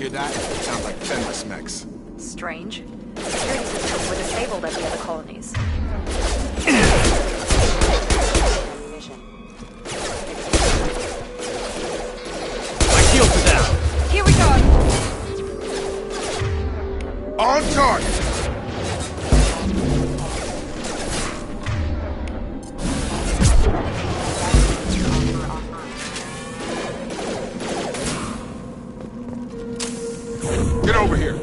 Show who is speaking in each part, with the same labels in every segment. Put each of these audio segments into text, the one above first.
Speaker 1: Hear that? Sounds like Fenris mechs.
Speaker 2: Strange. Security systems were disabled at the other colonies.
Speaker 3: My shields are down.
Speaker 2: Here we go!
Speaker 1: On target! Get over here!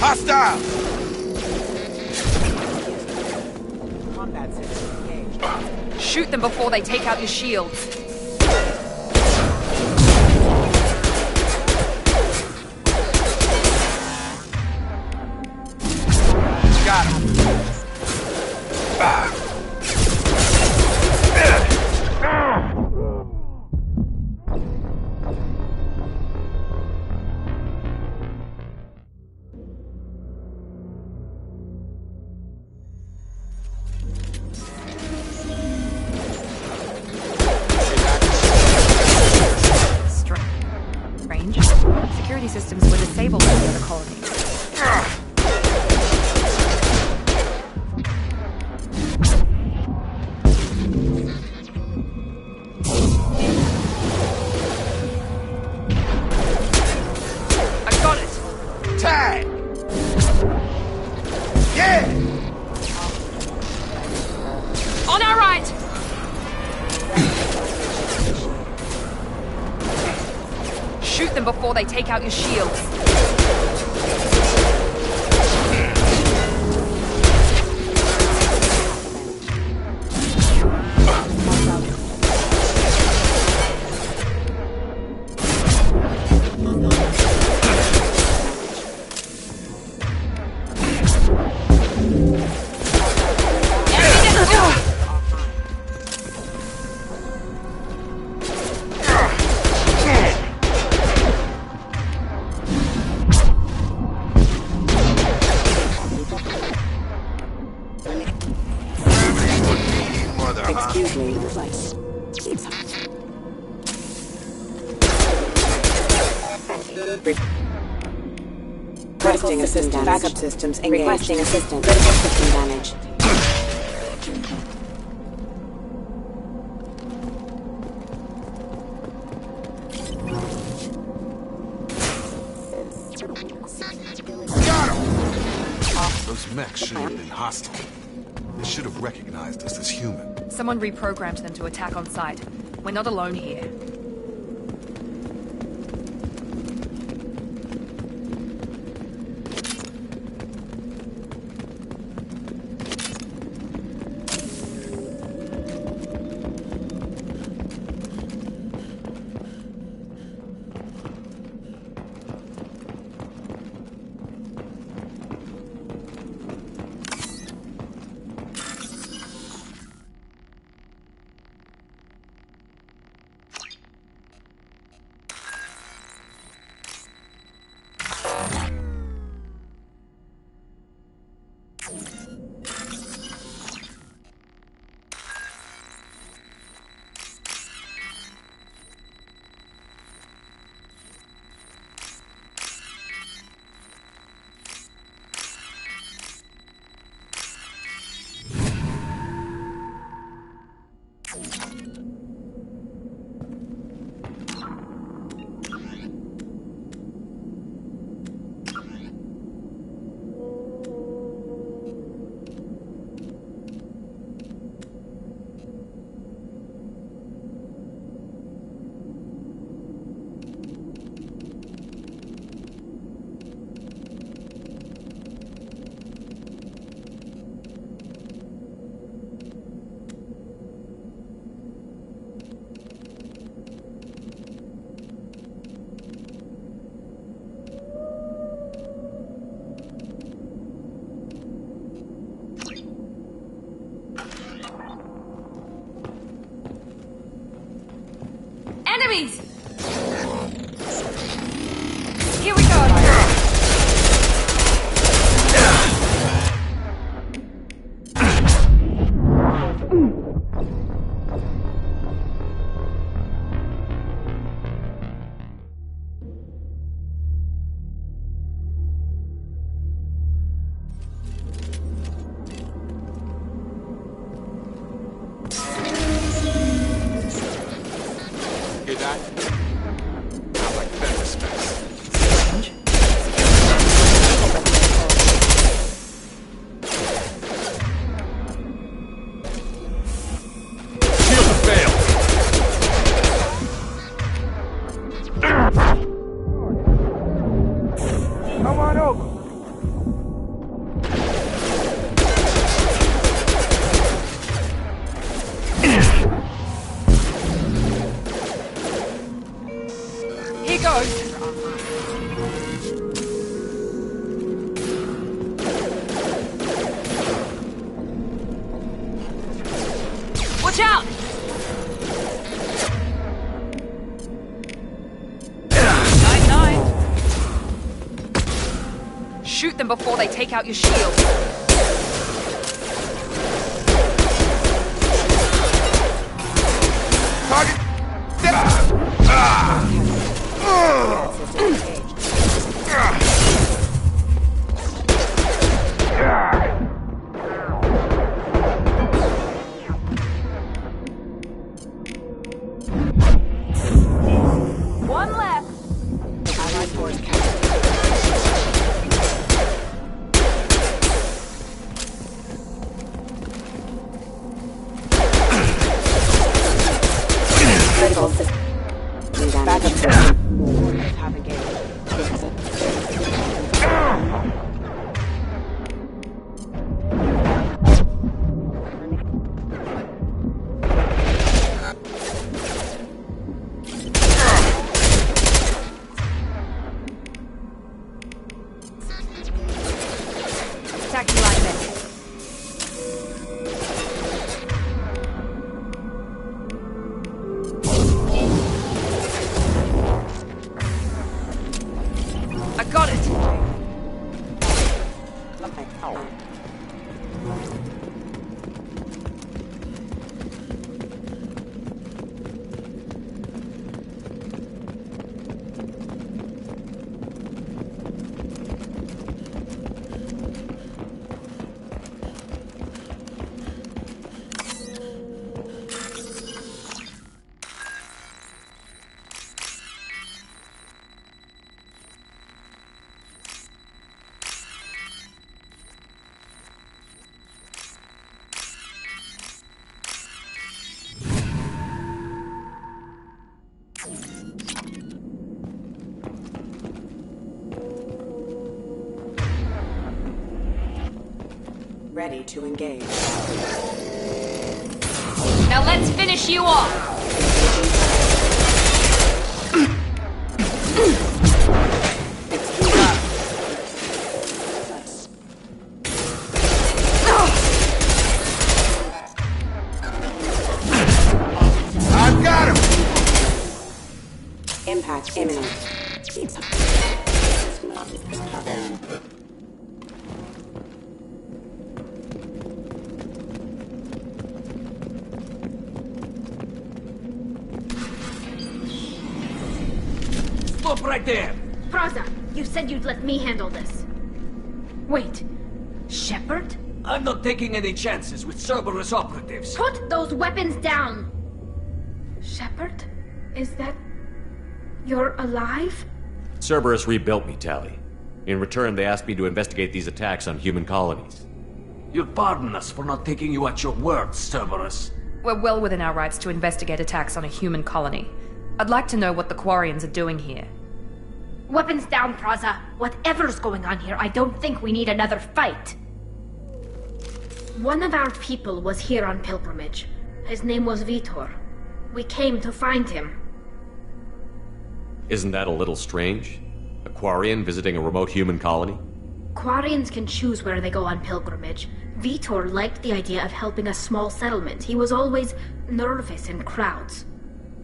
Speaker 1: Hostile!
Speaker 2: Shoot them before they take out your shields.
Speaker 1: Got him.
Speaker 2: Strange. Security systems were disabled at the other colonies. I got it!
Speaker 1: Tag! Yeah!
Speaker 2: On our right! Shoot them before they take out your shields.
Speaker 4: Excuse me, device. Requesting assistance. Backup systems engaged. Requesting assistance. Critical system damage.
Speaker 1: Got him! Those mechs should have been hostile. They should have recognized us as human.
Speaker 2: Someone reprogrammed them to attack on sight. We're not alone here. Enemies! Here we go!
Speaker 1: that? Not like Fenris specs.
Speaker 3: Shields have failed.
Speaker 5: Come on over.
Speaker 2: Here goes. Watch out! Night-night. Shoot them before they take out your shield.
Speaker 5: Target.
Speaker 2: One left.
Speaker 4: Allied force captured. Critical system damage. Backup system. Warriors have engaged.
Speaker 2: Attacking linemen. I got it.
Speaker 4: Okay. Ready to engage.
Speaker 2: Now let's finish you off.
Speaker 5: I've got him.
Speaker 4: Impact imminent.
Speaker 3: Stop right there!
Speaker 6: Praza, you said you'd let me handle this. Wait, Shepard?
Speaker 3: I'm not taking any chances with Cerberus operatives.
Speaker 6: Put those weapons down! Shepard? Is that... you're alive?
Speaker 7: Cerberus rebuilt me, Tali. In return, they asked me to investigate these attacks on human colonies.
Speaker 3: You'll pardon us for not taking you at your word, Cerberus.
Speaker 2: We're well within our rights to investigate attacks on a human colony. I'd like to know what the Quarians are doing here.
Speaker 6: Weapons down, Praza. Whatever's going on here, I don't think we need another fight. One of our people was here on pilgrimage. His name was Vitor. We came to find him.
Speaker 7: Isn't that a little strange? A Quarian visiting a remote human colony?
Speaker 6: Quarians can choose where they go on pilgrimage. Vitor liked the idea of helping a small settlement. He was always nervous in crowds.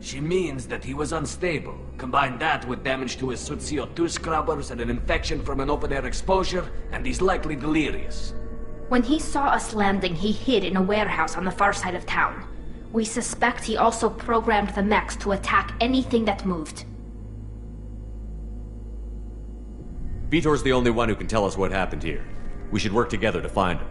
Speaker 3: She means that he was unstable. Combine that with damage to his Suit CO2 scrubbers and an infection from an open-air exposure, and he's likely delirious.
Speaker 6: When he saw us landing, he hid in a warehouse on the far side of town. We suspect he also programmed the mechs to attack anything that moved.
Speaker 7: Vitor's the only one who can tell us what happened here. We should work together to find him.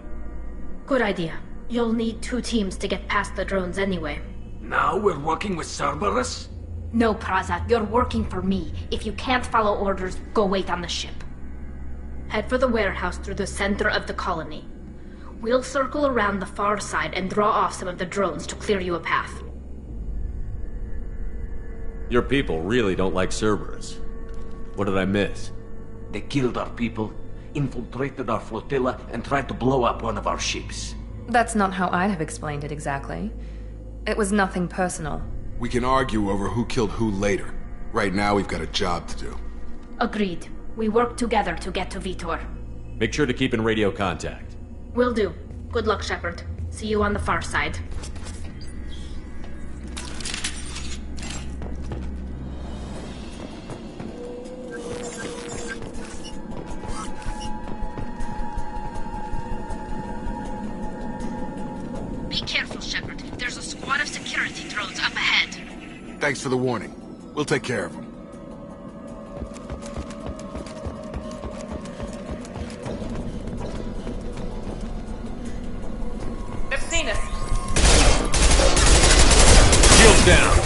Speaker 6: Good idea. You'll need 2 teams to get past the drones anyway.
Speaker 3: Now we're working with Cerberus?
Speaker 6: No, Praza, you're working for me. If you can't follow orders, go wait on the ship. Head for the warehouse through the center of the colony. We'll circle around the far side and draw off some of the drones to clear you a path.
Speaker 7: Your people really don't like Cerberus. What did I miss?
Speaker 3: They killed our people, infiltrated our flotilla, and tried to blow up one of our ships.
Speaker 2: That's not how I'd have explained it exactly. It was nothing personal.
Speaker 1: We can argue over who killed who later. Right now, we've got a job to do.
Speaker 6: Agreed. We work together to get to Vitor.
Speaker 7: Make sure to keep in radio contact.
Speaker 6: Will do. Good luck, Shepard. See you on the far side. Be careful, Shepard. There's a squad of security drones up ahead.
Speaker 1: Thanks for the warning. We'll take care of them.
Speaker 2: They've seen us.
Speaker 7: Shields down!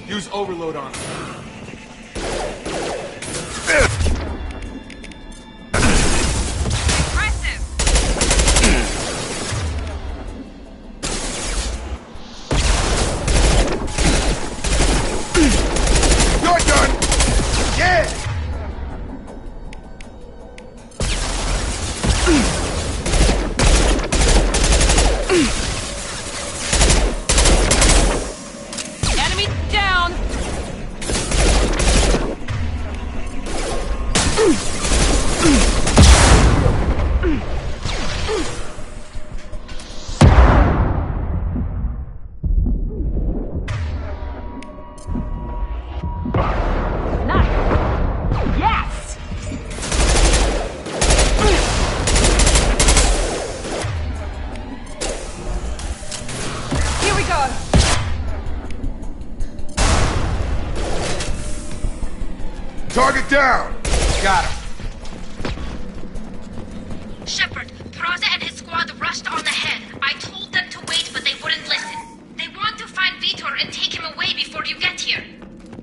Speaker 1: Use overload on them. You're done! Yeah!
Speaker 2: Enemy down! Yes! Here we go!
Speaker 1: Target down! Got him.
Speaker 6: Shepard, Praza and his squad rushed on ahead. I told them to wait, but they wouldn't listen. They want to find Vitor and take him away before you get here.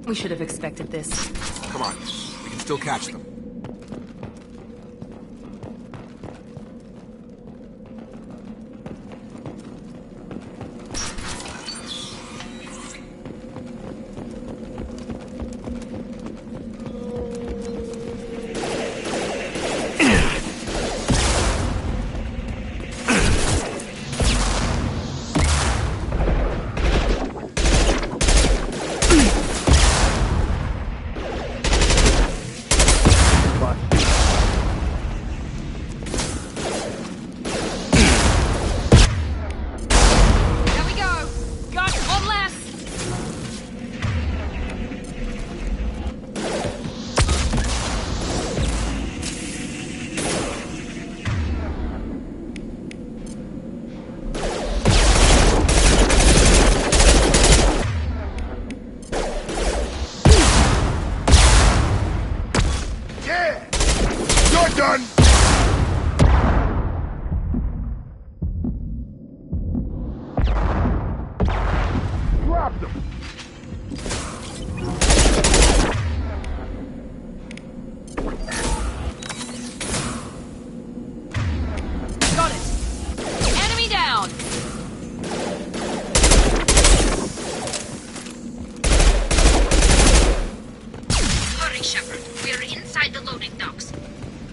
Speaker 2: We should have expected this.
Speaker 1: Come on. We can still catch them.
Speaker 2: There we go! Got one left!
Speaker 1: Yeah! You're done! Dropped them!
Speaker 2: Got it! Enemy down!
Speaker 6: Hurry, Shepard. We're inside the loading docks.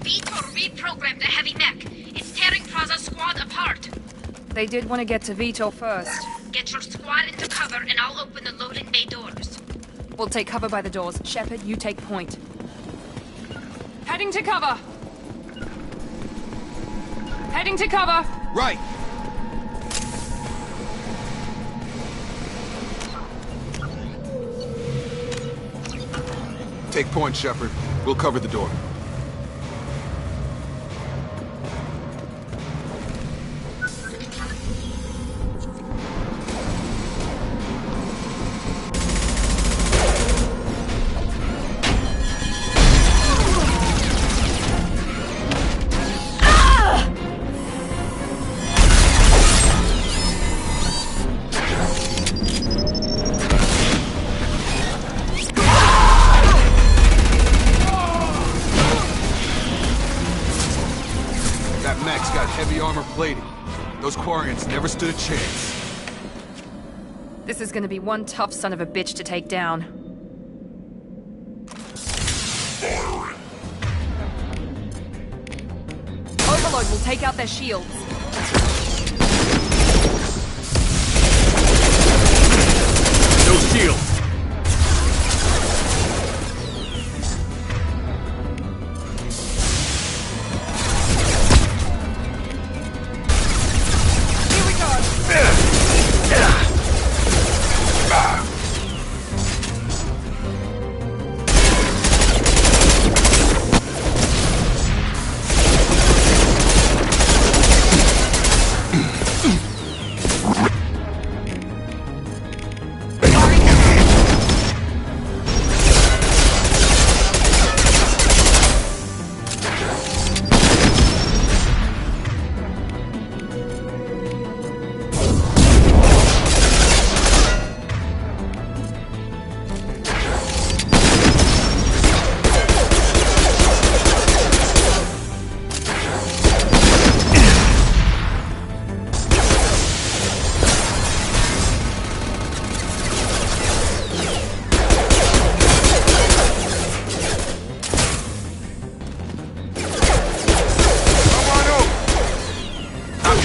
Speaker 6: Vitor reprogrammed the heavy mech. It's tearing Praza's squad apart.
Speaker 2: They did want to get to Vitor first.
Speaker 6: Get your squad into cover and I'll open the loading bay doors.
Speaker 2: We'll take cover by the doors. Shepard, you take point. Heading to cover! Heading to cover!
Speaker 1: Right! Take point, Shepard. We'll cover the door. Heavy armor plating. Those Quarians never stood a chance.
Speaker 2: This is gonna be one tough son of a bitch to take down. Overload will take out their shields.
Speaker 7: No shields!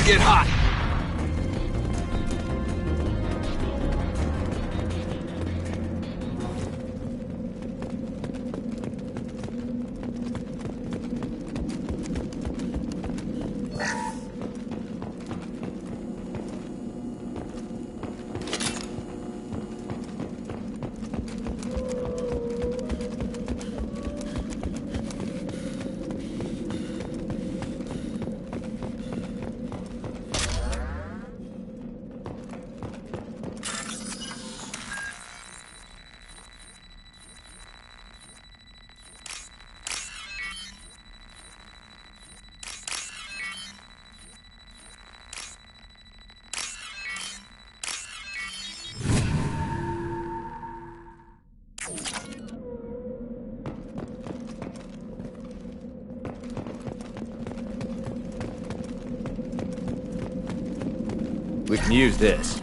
Speaker 1: Get hot!
Speaker 7: We can use this.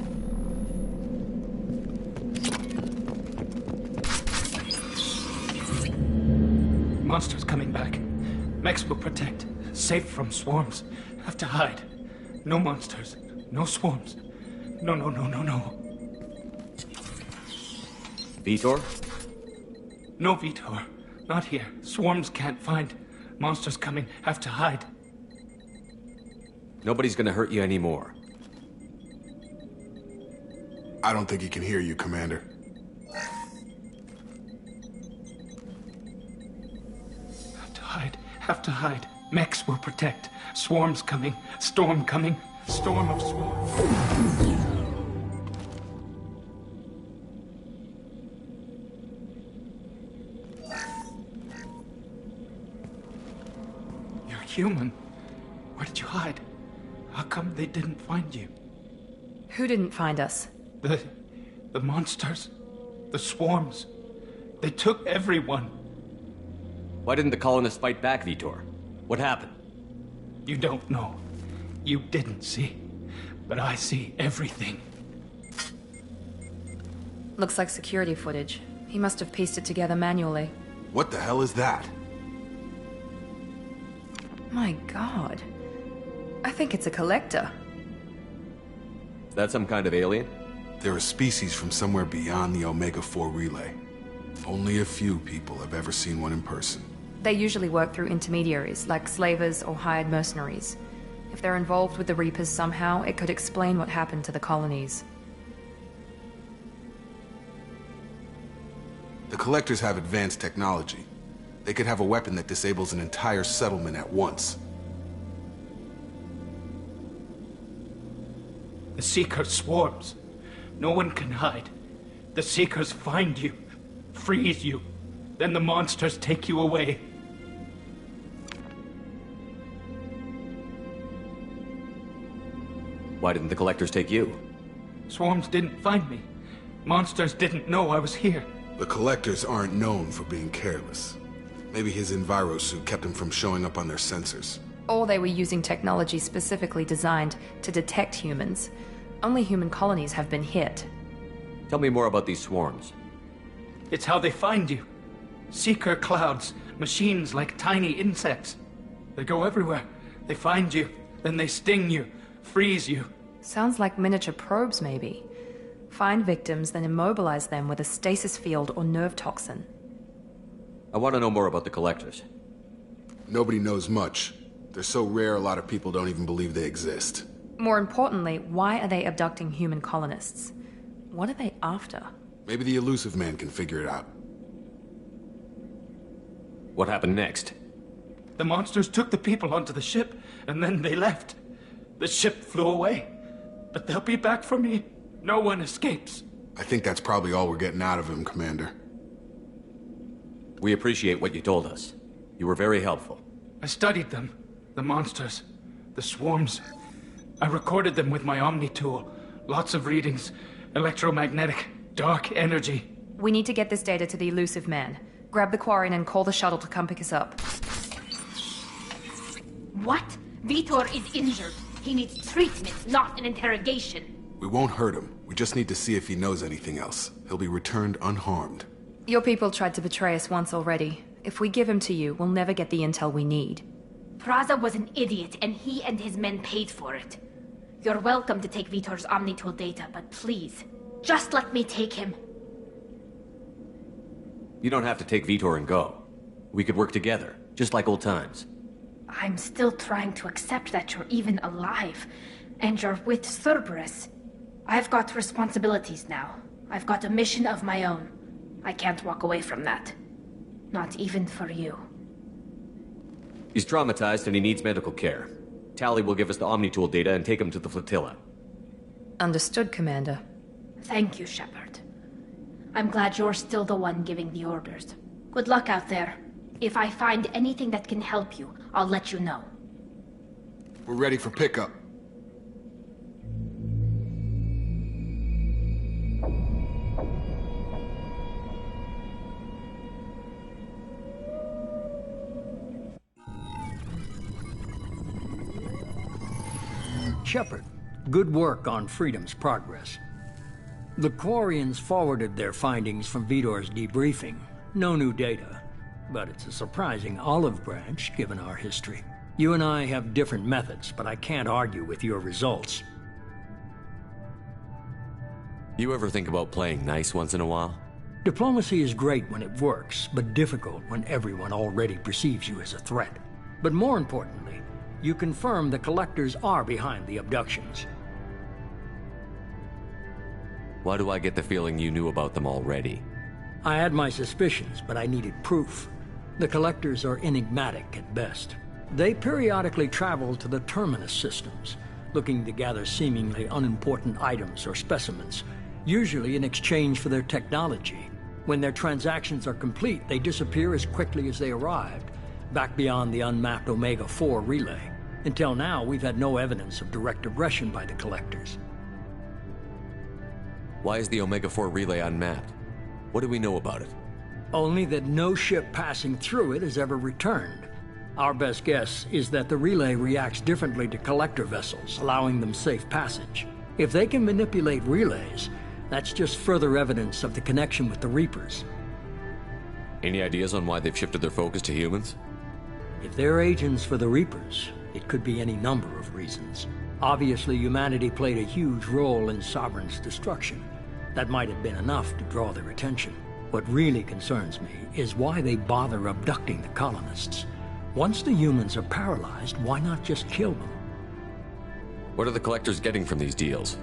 Speaker 5: Monsters coming back. Mechs will protect. Safe from swarms. Have to hide. No monsters. No swarms. No.
Speaker 7: Vitor?
Speaker 5: No, Vitor. Not here. Swarms can't find. Monsters coming. Have to hide.
Speaker 7: Nobody's gonna hurt you anymore.
Speaker 1: I don't think he can hear you, Commander.
Speaker 5: Have to hide. Have to hide. Mechs will protect. Swarms coming. Storm coming. Storm of swarms. You're human. Where did you hide? How come they didn't find you?
Speaker 2: Who didn't find us?
Speaker 5: The monsters. The swarms. They took everyone.
Speaker 7: Why didn't the colonists fight back, Vitor? What happened?
Speaker 5: You don't know. You didn't see. But I see everything.
Speaker 2: Looks like security footage. He must have pieced it together manually.
Speaker 1: What the hell is that?
Speaker 2: My God. I think it's a collector.
Speaker 7: Is that some kind of alien?
Speaker 1: They're a species from somewhere beyond the Omega-4 relay. Only a few people have ever seen one in person.
Speaker 2: They usually work through intermediaries, like slavers or hired mercenaries. If they're involved with the Reapers somehow, it could explain what happened to the colonies.
Speaker 1: The Collectors have advanced technology. They could have a weapon that disables an entire settlement at once.
Speaker 5: The Seeker swarms. No one can hide. The Seekers find you, freeze you, then the monsters take you away.
Speaker 7: Why didn't the Collectors take you?
Speaker 5: Swarms didn't find me. Monsters didn't know I was here.
Speaker 1: The Collectors aren't known for being careless. Maybe his Enviro suit kept him from showing up on their sensors.
Speaker 2: Or they were using technology specifically designed to detect humans. Only human colonies have been hit.
Speaker 7: Tell me more about these swarms.
Speaker 5: It's how they find you. Seeker clouds, machines like tiny insects. They go everywhere. They find you, then they sting you, freeze you.
Speaker 2: Sounds like miniature probes, maybe. Find victims, then immobilize them with a stasis field or nerve toxin.
Speaker 7: I want to know more about the Collectors.
Speaker 1: Nobody knows much. They're so rare, a lot of people don't even believe they exist.
Speaker 2: More importantly, why are they abducting human colonists? What are they after?
Speaker 1: Maybe the Illusive Man can figure it out.
Speaker 7: What happened next?
Speaker 5: The monsters took the people onto the ship, and then they left. The ship flew away. But they'll be back for me. No one escapes.
Speaker 1: I think that's probably all we're getting out of him, Commander.
Speaker 7: We appreciate what you told us. You were very helpful.
Speaker 5: I studied them. The monsters. The swarms. I recorded them with my Omni tool. Lots of readings. Electromagnetic. Dark energy.
Speaker 2: We need to get this data to the Illusive Man. Grab the Quarian and call the shuttle to come pick us up.
Speaker 6: What? Vitor is injured. He needs treatment, not an interrogation.
Speaker 1: We won't hurt him. We just need to see if he knows anything else. He'll be returned unharmed.
Speaker 2: Your people tried to betray us once already. If we give him to you, we'll never get the intel we need.
Speaker 6: Praza was an idiot, and he and his men paid for it. You're welcome to take Vitor's Omnitool data, but please, just let me take him.
Speaker 7: You don't have to take Vitor and go. We could work together, just like old times.
Speaker 6: I'm still trying to accept that you're even alive, and you're with Cerberus. I've got responsibilities now. I've got a mission of my own. I can't walk away from that. Not even for you.
Speaker 7: He's traumatized and he needs medical care. Tali will give us the Omnitool data and take him to the flotilla.
Speaker 2: Understood, Commander.
Speaker 6: Thank you, Shepard. I'm glad you're still the one giving the orders. Good luck out there. If I find anything that can help you, I'll let you know.
Speaker 1: We're ready for pickup.
Speaker 8: Shepard, good work on Freedom's progress. The Quarians forwarded their findings from Vitor's debriefing. No new data, but it's a surprising olive branch given our history. You and I have different methods, but I can't argue with your results.
Speaker 7: You ever think about playing nice once in a while?
Speaker 8: Diplomacy is great when it works, but difficult when everyone already perceives you as a threat. But more importantly, you confirm the Collectors are behind the abductions.
Speaker 7: Why do I get the feeling you knew about them already?
Speaker 8: I had my suspicions, but I needed proof. The Collectors are enigmatic at best. They periodically travel to the Terminus systems, looking to gather seemingly unimportant items or specimens, usually in exchange for their technology. When their transactions are complete, they disappear as quickly as they arrived, back beyond the unmapped Omega-4 relay. Until now, we've had no evidence of direct aggression by the Collectors.
Speaker 7: Why is the Omega-4 relay unmapped? What do we know about it?
Speaker 8: Only that no ship passing through it has ever returned. Our best guess is that the relay reacts differently to Collector vessels, allowing them safe passage. If they can manipulate relays, that's just further evidence of the connection with the Reapers.
Speaker 7: Any ideas on why they've shifted their focus to humans?
Speaker 8: If they're agents for the Reapers, it could be any number of reasons. Obviously, humanity played a huge role in Sovereign's destruction. That might have been enough to draw their attention. What really concerns me is why they bother abducting the colonists. Once the humans are paralyzed, why not just kill them?
Speaker 7: What are the Collectors getting from these deals?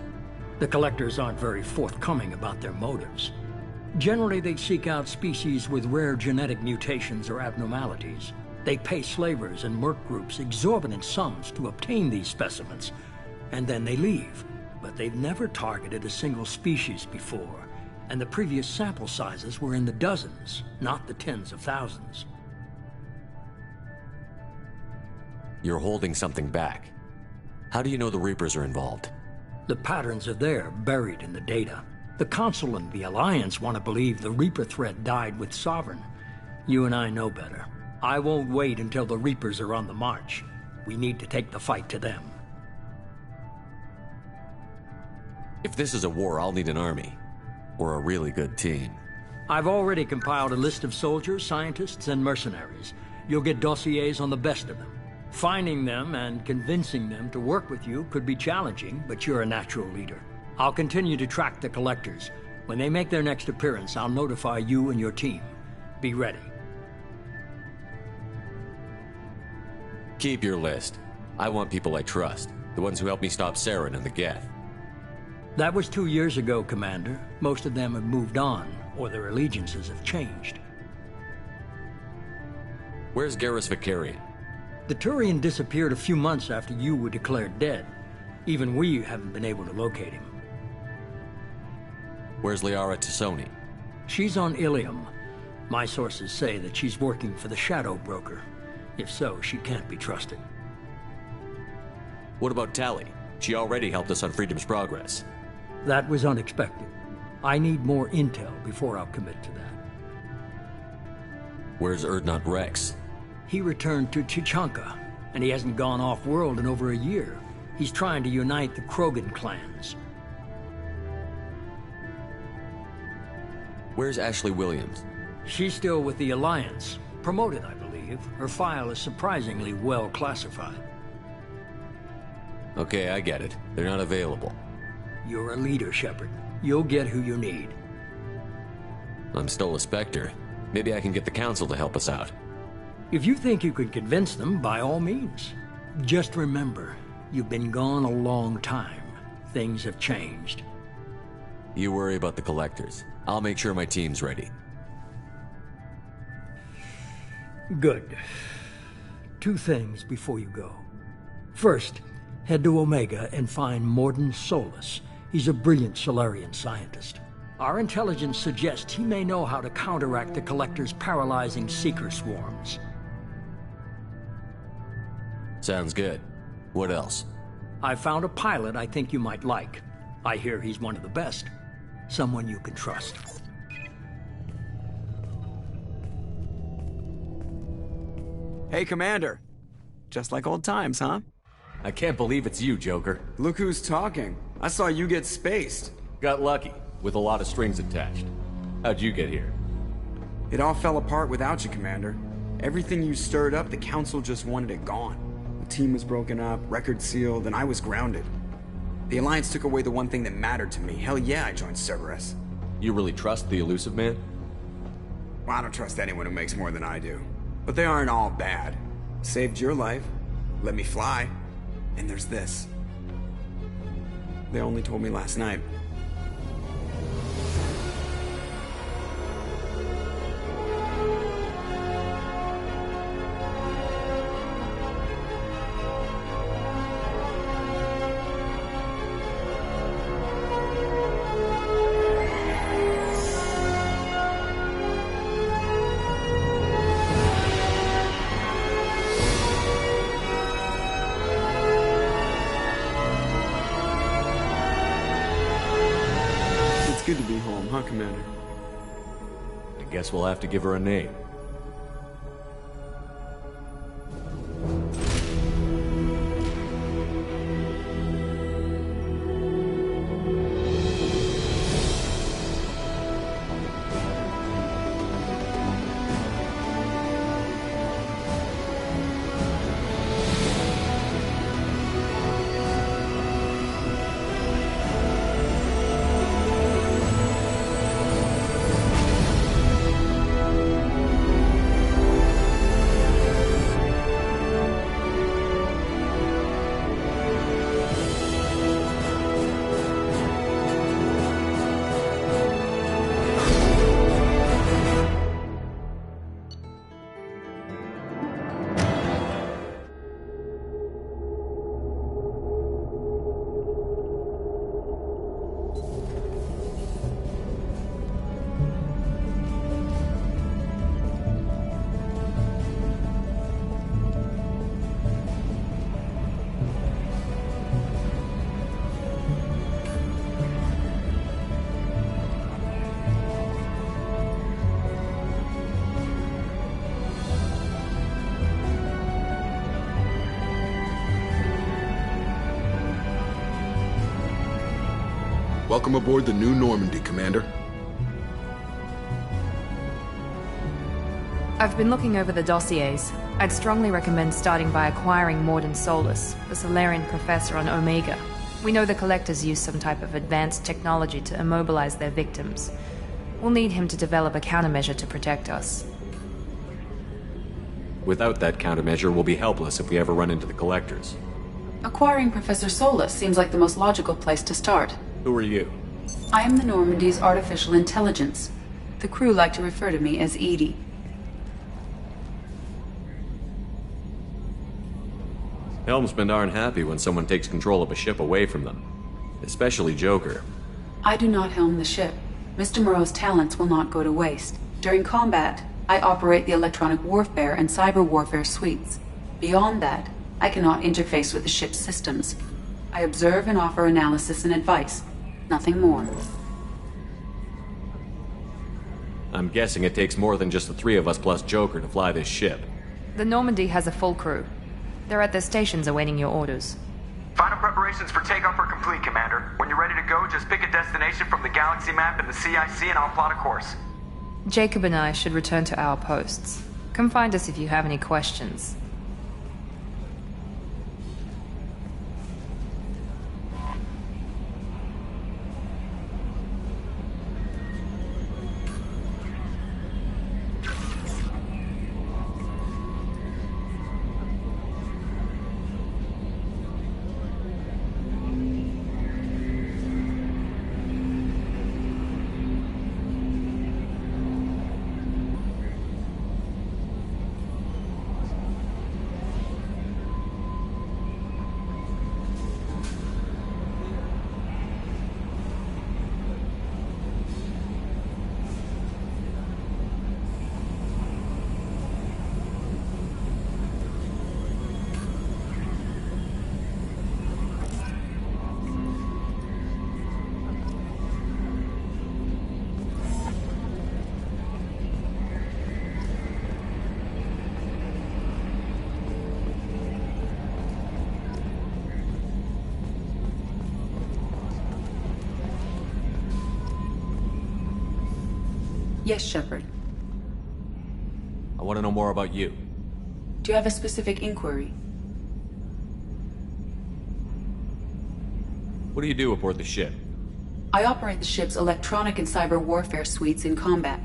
Speaker 8: The Collectors aren't very forthcoming about their motives. Generally, they seek out species with rare genetic mutations or abnormalities. They pay slavers and merc groups exorbitant sums to obtain these specimens, and then they leave. But they've never targeted a single species before, and the previous sample sizes were in the dozens, not the tens of thousands.
Speaker 7: You're holding something back. How do you know the Reapers are involved?
Speaker 8: The patterns are there, buried in the data. The Council and the Alliance want to believe the Reaper threat died with Sovereign. You and I know better. I won't wait until the Reapers are on the march. We need to take the fight to them.
Speaker 7: If this is a war, I'll need an army. Or a really good team.
Speaker 8: I've already compiled a list of soldiers, scientists, and mercenaries. You'll get dossiers on the best of them. Finding them and convincing them to work with you could be challenging, but you're a natural leader. I'll continue to track the collectors. When they make their next appearance, I'll notify you and your team. Be ready.
Speaker 7: Keep your list. I want people I trust. The ones who helped me stop Saren and the Geth.
Speaker 8: That was 2 years ago, Commander. Most of them have moved on, or their allegiances have changed.
Speaker 7: Where's Garrus Vakarian?
Speaker 8: The Turian disappeared a few months after you were declared dead. Even we haven't been able to locate him.
Speaker 7: Where's Liara T'Soni?
Speaker 8: She's on Ilium. My sources say that she's working for the Shadow Broker. If so, she can't be trusted.
Speaker 7: What about Tali? She already helped us on Freedom's Progress.
Speaker 8: That was unexpected. I need more intel before I'll commit to that.
Speaker 7: Where's Urdnot Rex?
Speaker 8: He returned to Chichanka, and he hasn't gone off-world in over a year. He's trying to unite the Krogan clans.
Speaker 7: Where's Ashley Williams?
Speaker 8: She's still with the Alliance. Promoted, I believe. Her file is surprisingly well classified.
Speaker 7: Okay, I get it. They're not available.
Speaker 8: You're a leader, Shepard. You'll get who you need.
Speaker 7: I'm still a Spectre. Maybe I can get the Council to help us out.
Speaker 8: If you think you could convince them, by all means. Just remember, you've been gone a long time. Things have changed.
Speaker 7: You worry about the Collectors. I'll make sure my team's ready.
Speaker 8: Good. 2 things before you go. First, head to Omega and find Mordin Solus. He's a brilliant Solarian scientist. Our intelligence suggests he may know how to counteract the Collector's paralyzing Seeker swarms.
Speaker 7: Sounds good. What else?
Speaker 8: I found a pilot I think you might like. I hear he's one of the best. Someone you can trust.
Speaker 9: Hey, Commander. Just like old times, huh?
Speaker 7: I can't believe it's you, Joker.
Speaker 9: Look who's talking. I saw you get spaced.
Speaker 7: Got lucky, with a lot of strings attached. How'd you get here?
Speaker 9: It all fell apart without you, Commander. Everything you stirred up, the Council just wanted it gone. The team was broken up, record sealed, and I was grounded. The Alliance took away the one thing that mattered to me. Hell yeah, I joined Cerberus.
Speaker 7: You really trust the Illusive Man?
Speaker 9: Well, I don't trust anyone who makes more than I do. But they aren't all bad. Saved your life, let me fly, and there's this. They only told me last night. Good to be home, huh, Commander?
Speaker 7: I guess we'll have to give her a name.
Speaker 1: Welcome aboard the new Normandy, Commander.
Speaker 2: I've been looking over the dossiers. I'd strongly recommend starting by acquiring Mordin Solus, the Solarian professor on Omega. We know the Collectors use some type of advanced technology to immobilize their victims. We'll need him to develop a countermeasure to protect us.
Speaker 7: Without that countermeasure, we'll be helpless if we ever run into the Collectors.
Speaker 10: Acquiring Professor Solus seems like the most logical place to start.
Speaker 7: Who are you?
Speaker 10: I am the Normandy's artificial intelligence. The crew like to refer to me as EDI.
Speaker 7: Helmsmen aren't happy when someone takes control of a ship away from them. Especially Joker.
Speaker 10: I do not helm the ship. Mr. Moreau's talents will not go to waste. During combat, I operate the electronic warfare and cyber warfare suites. Beyond that, I cannot interface with the ship's systems. I observe and offer analysis and advice. Nothing more.
Speaker 7: I'm guessing it takes more than just the three of us plus Joker to fly this ship.
Speaker 2: The Normandy has a full crew. They're at their stations awaiting your orders.
Speaker 11: Final preparations for takeoff are complete, Commander. When you're ready to go, just pick a destination from the galaxy map and the CIC and I'll plot a course.
Speaker 2: Jacob and I should return to our posts. Come find us if you have any questions.
Speaker 10: Yes, Shepard.
Speaker 7: I want to know more about you.
Speaker 10: Do you have a specific inquiry?
Speaker 7: What do you do aboard the ship?
Speaker 10: I operate the ship's electronic and cyber warfare suites in combat.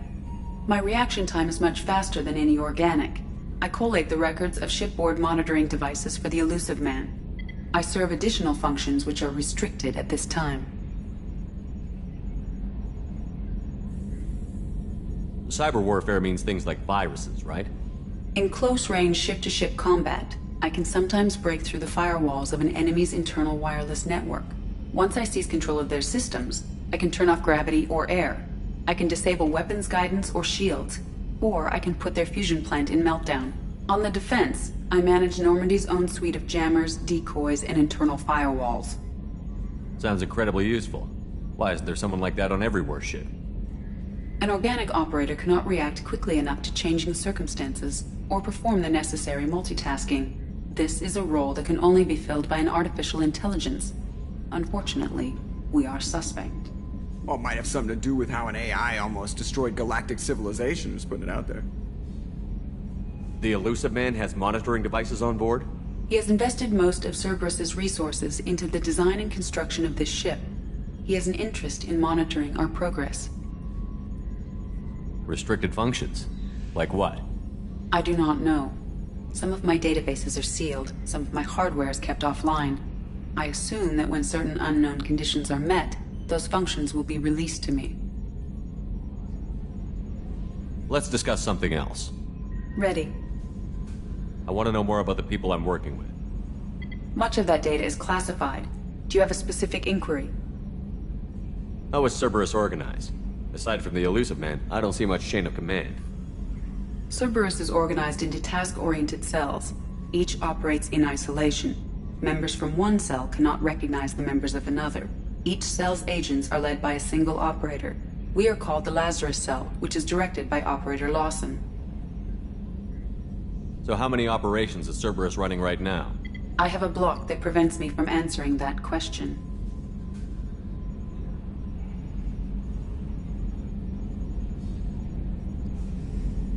Speaker 10: My reaction time is much faster than any organic. I collate the records of shipboard monitoring devices for the Illusive Man. I serve additional functions which are restricted at this time.
Speaker 7: Cyber warfare means things like viruses, right?
Speaker 10: In close-range ship-to-ship combat, I can sometimes break through the firewalls of an enemy's internal wireless network. Once I seize control of their systems, I can turn off gravity or air. I can disable weapons guidance or shields, or I can put their fusion plant in meltdown. On the defense, I manage Normandy's own suite of jammers, decoys, and internal firewalls.
Speaker 7: Sounds incredibly useful. Why isn't there someone like that on every warship?
Speaker 10: An organic operator cannot react quickly enough to changing circumstances, or perform the necessary multitasking. This is a role that can only be filled by an artificial intelligence. Unfortunately, we are suspect.
Speaker 9: Well, it might have something to do with how an AI almost destroyed galactic civilization, just putting it out there.
Speaker 7: The Illusive Man has monitoring devices on board?
Speaker 10: He has invested most of Cerberus's resources into the design and construction of this ship. He has an interest in monitoring our progress.
Speaker 7: Restricted functions? Like what?
Speaker 10: I do not know. Some of my databases are sealed, some of my hardware is kept offline. I assume that when certain unknown conditions are met, those functions will be released to me.
Speaker 7: Let's discuss something else.
Speaker 10: Ready.
Speaker 7: I want to know more about the people I'm working with.
Speaker 10: Much of that data is classified. Do you have a specific inquiry?
Speaker 7: How is Cerberus organized? Aside from the Illusive Man, I don't see much chain of command.
Speaker 10: Cerberus is organized into task-oriented cells. Each operates in isolation. Members from one cell cannot recognize the members of another. Each cell's agents are led by a single operator. We are called the Lazarus Cell, which is directed by Operator Lawson.
Speaker 7: So how many operations is Cerberus running right now?
Speaker 10: I have a block that prevents me from answering that question.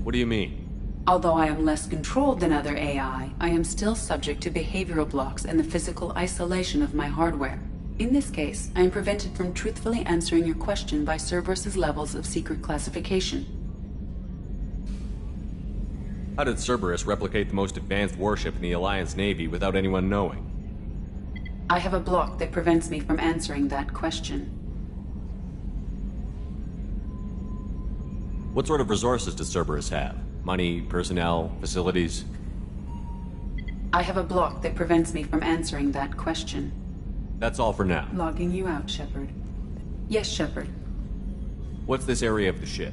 Speaker 7: What do you mean?
Speaker 10: Although I am less controlled than other AI, I am still subject to behavioral blocks and the physical isolation of my hardware. In this case, I am prevented from truthfully answering your question by Cerberus's levels of secret classification.
Speaker 7: How did Cerberus replicate the most advanced warship in the Alliance Navy without anyone knowing?
Speaker 10: I have a block that prevents me from answering that question.
Speaker 7: What sort of resources does Cerberus have? Money, personnel, facilities?
Speaker 10: I have a block that prevents me from answering that question.
Speaker 7: That's all for now.
Speaker 10: Logging you out, Shepard. Yes, Shepard.
Speaker 7: What's this area of the ship?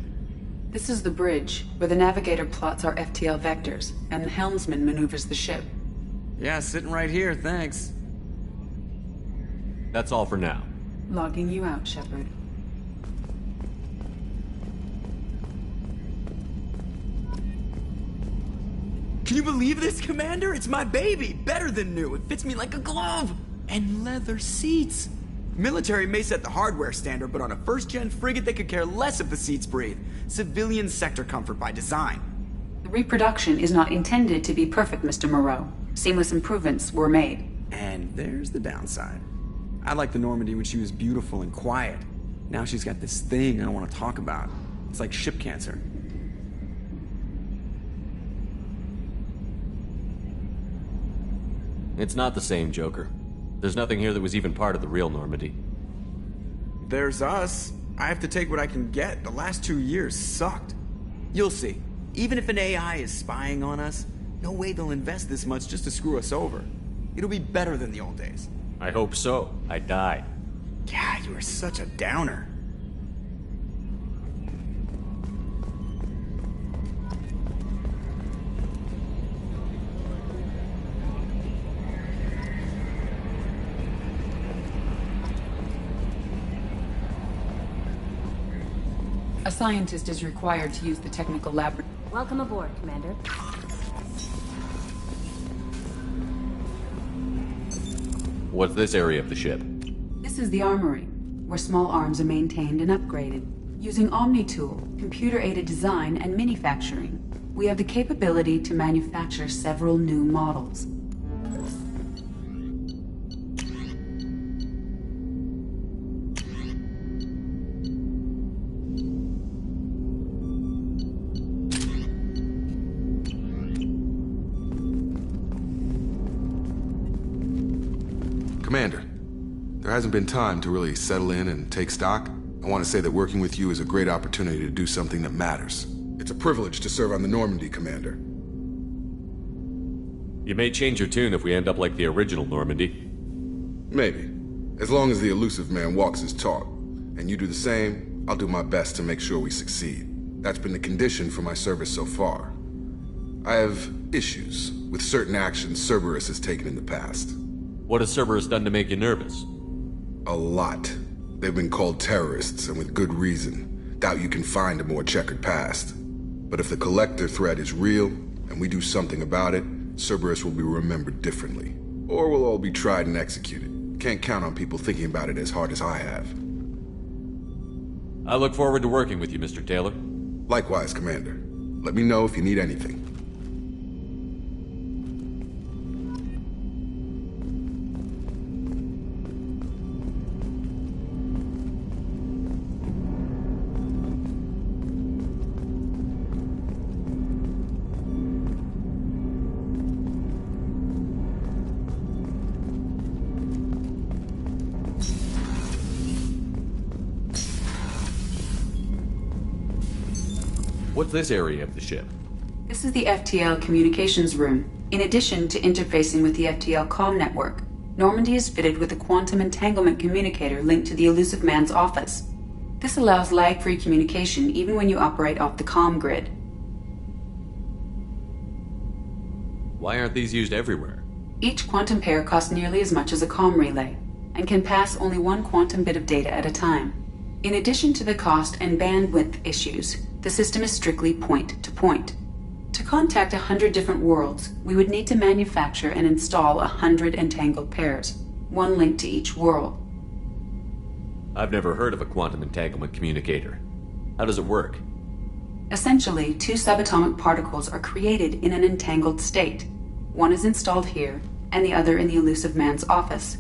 Speaker 10: This is the bridge, where the navigator plots our FTL vectors, and the helmsman maneuvers the ship.
Speaker 9: Yeah, sitting right here, thanks.
Speaker 7: That's all for now.
Speaker 10: Logging you out, Shepard.
Speaker 9: Can you believe this, Commander? It's my baby! Better than new. It fits me like a glove! And leather seats. Military may set the hardware standard, but on a first-gen frigate they could care less if the seats breathe. Civilian sector comfort by design.
Speaker 10: The reproduction is not intended to be perfect, Mr. Moreau. Seamless improvements were made.
Speaker 9: And there's the downside. I liked the Normandy when she was beautiful and quiet. Now she's got this thing I don't want to talk about. It's like ship cancer.
Speaker 7: It's not the same, Joker. There's nothing here that was even part of the real Normandy.
Speaker 9: There's us. I have to take what I can get. The last 2 years sucked. You'll see. Even if an AI is spying on us, no way they'll invest this much just to screw us over. It'll be better than the old days.
Speaker 7: I hope so. I died.
Speaker 9: God, you are such a downer.
Speaker 10: A scientist is required to use the technical lab.
Speaker 4: Welcome aboard, Commander.
Speaker 7: What's this area of the ship?
Speaker 10: This is the armory, where small arms are maintained and upgraded. Using OmniTool, computer-aided design, and manufacturing, we have the capability to manufacture several new models.
Speaker 1: Commander, there hasn't been time to really settle in and take stock. I want to say that working with you is a great opportunity to do something that matters. It's a privilege to serve on the Normandy, Commander.
Speaker 7: You may change your tune if we end up like the original Normandy.
Speaker 1: Maybe. As long as the elusive man walks his talk, and you do the same, I'll do my best to make sure we succeed. That's been the condition for my service so far. I have issues with certain actions Cerberus has taken in the past.
Speaker 7: What has Cerberus done to make you nervous?
Speaker 1: A lot. They've been called terrorists, and with good reason. Doubt you can find a more checkered past. But if the Collector threat is real, and we do something about it, Cerberus will be remembered differently. Or we'll all be tried and executed. Can't count on people thinking about it as hard as I have.
Speaker 7: I look forward to working with you, Mr. Taylor.
Speaker 1: Likewise, Commander. Let me know if you need anything.
Speaker 7: What's this area of the ship?
Speaker 10: This is the FTL communications room. In addition to interfacing with the FTL comm network, Normandy is fitted with a quantum entanglement communicator linked to the elusive man's office. This allows lag-free communication even when you operate off the comm grid.
Speaker 7: Why aren't these used everywhere?
Speaker 10: Each quantum pair costs nearly as much as a comm relay, and can pass only one quantum bit of data at a time. In addition to the cost and bandwidth issues, the system is strictly point-to-point. To contact 100 different worlds, we would need to manufacture and install 100 entangled pairs, one link to each world.
Speaker 7: I've never heard of a quantum entanglement communicator. How does it work?
Speaker 10: Essentially, two subatomic particles are created in an entangled state. One is installed here, and the other in the Elusive Man's office.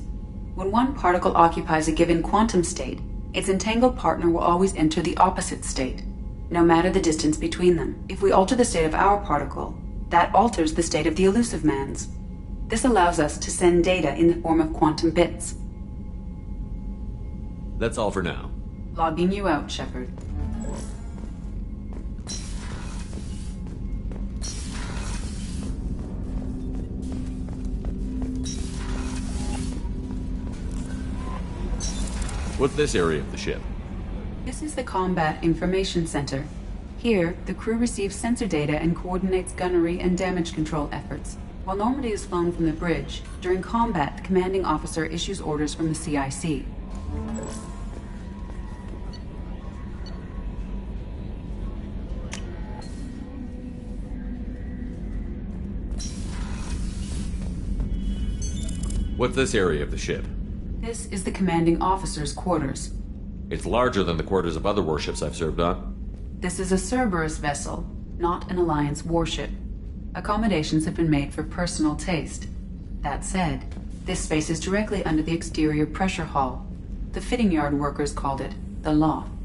Speaker 10: When one particle occupies a given quantum state, its entangled partner will always enter the opposite state, no matter the distance between them. If we alter the state of our particle, that alters the state of the Elusive Man's. This allows us to send data in the form of quantum bits.
Speaker 7: That's all for now.
Speaker 10: Logging you out, Shepard.
Speaker 7: What's this area of the ship?
Speaker 10: This is the Combat Information Center. Here, the crew receives sensor data and coordinates gunnery and damage control efforts. While Normandy is flown from the bridge, during combat, the commanding officer issues orders from the CIC.
Speaker 7: What's this area of the ship?
Speaker 10: This is the commanding officer's quarters.
Speaker 7: It's larger than the quarters of other warships I've served on.
Speaker 10: This is a Cerberus vessel, not an Alliance warship. Accommodations have been made for personal taste. That said, this space is directly under the exterior pressure hull. The fitting yard workers called it the loft.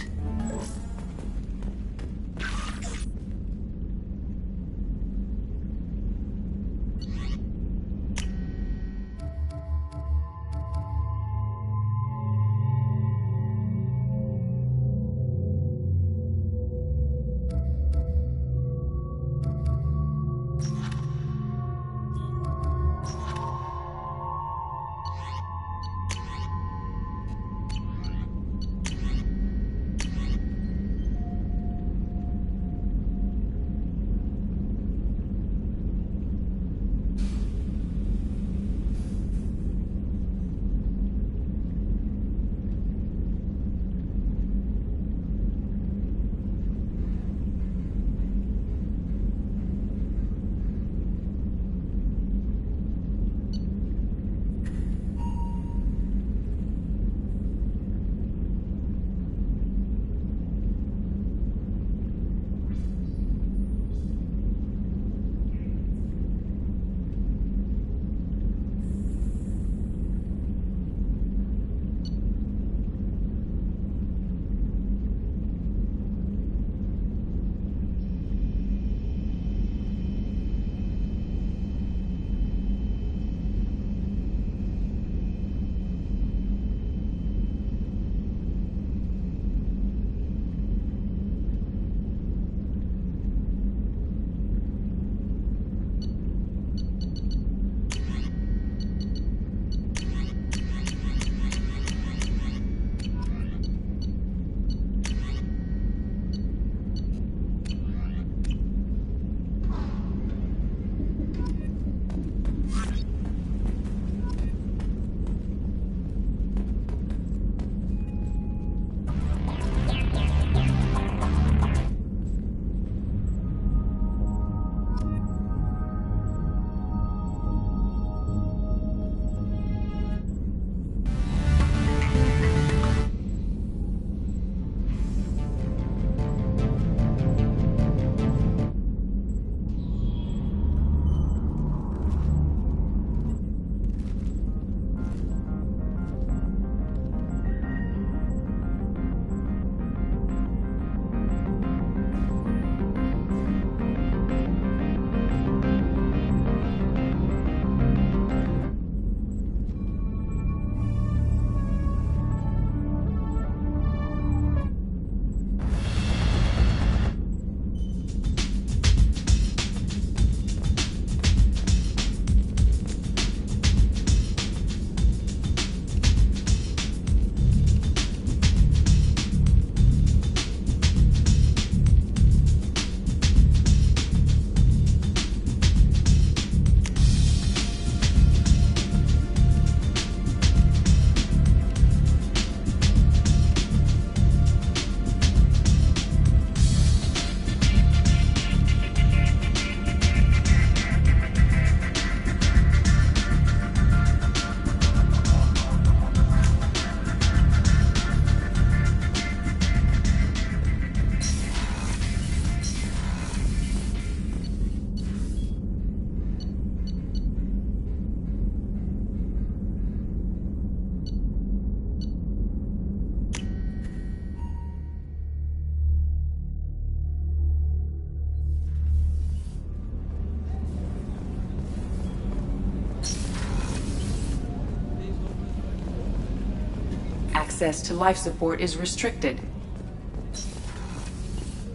Speaker 10: access to life support is restricted.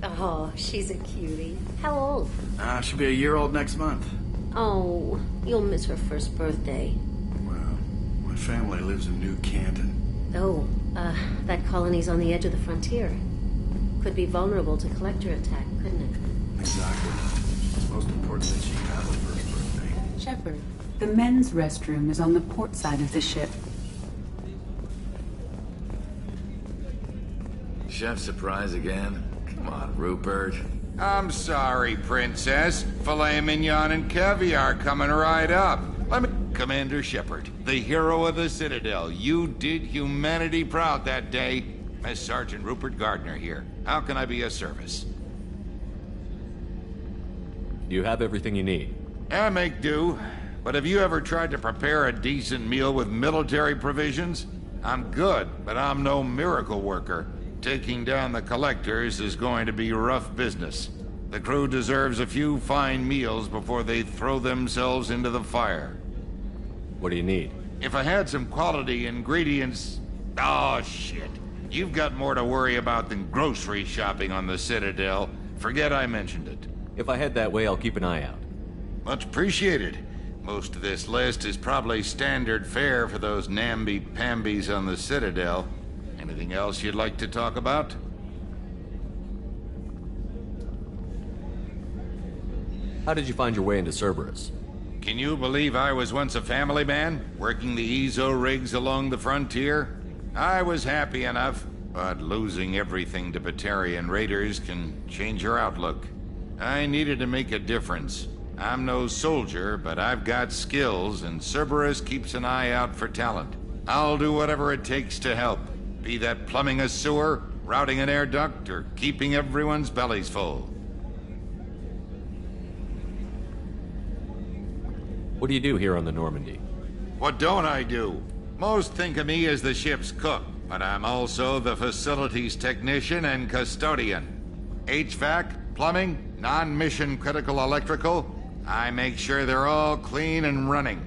Speaker 12: Oh, she's a cutie. How old?
Speaker 13: She'll be a year old next month.
Speaker 12: Oh, you'll miss her first birthday.
Speaker 13: Well, my family lives in New Canton.
Speaker 12: Oh, that colony's on the edge of the frontier. Could be vulnerable to collector attack, couldn't it?
Speaker 13: Exactly. It's most important that she have her first birthday.
Speaker 10: Shepard, the men's restroom is on the port side of the ship.
Speaker 14: Chef surprise again? Come on, Rupert.
Speaker 15: I'm sorry, Princess. Filet mignon and caviar coming right up. Let me... Commander Shepard, the hero of the Citadel. You did humanity proud that day. Mess Sergeant Rupert Gardner here. How can I be of service?
Speaker 7: You have everything you need.
Speaker 15: I make do. But have you ever tried to prepare a decent meal with military provisions? I'm good, but I'm no miracle worker. Taking down the collectors is going to be rough business. The crew deserves a few fine meals before they throw themselves into the fire.
Speaker 7: What do you need?
Speaker 15: If I had some quality ingredients... Oh, shit. You've got more to worry about than grocery shopping on the Citadel. Forget I mentioned it.
Speaker 7: If I head that way, I'll keep an eye out.
Speaker 15: Much appreciated. Most of this list is probably standard fare for those namby-pambies on the Citadel. Anything else you'd like to talk about?
Speaker 7: How did you find your way into Cerberus?
Speaker 15: Can you believe I was once a family man, working the Ezo rigs along the frontier? I was happy enough, but losing everything to Batarian raiders can change your outlook. I needed to make a difference. I'm no soldier, but I've got skills, and Cerberus keeps an eye out for talent. I'll do whatever it takes to help. Be that plumbing a sewer, routing an air duct, or keeping everyone's bellies full.
Speaker 7: What do you do here on the Normandy?
Speaker 15: What don't I do? Most think of me as the ship's cook, but I'm also the facilities technician and custodian. HVAC, plumbing, non-mission critical electrical. I make sure they're all clean and running.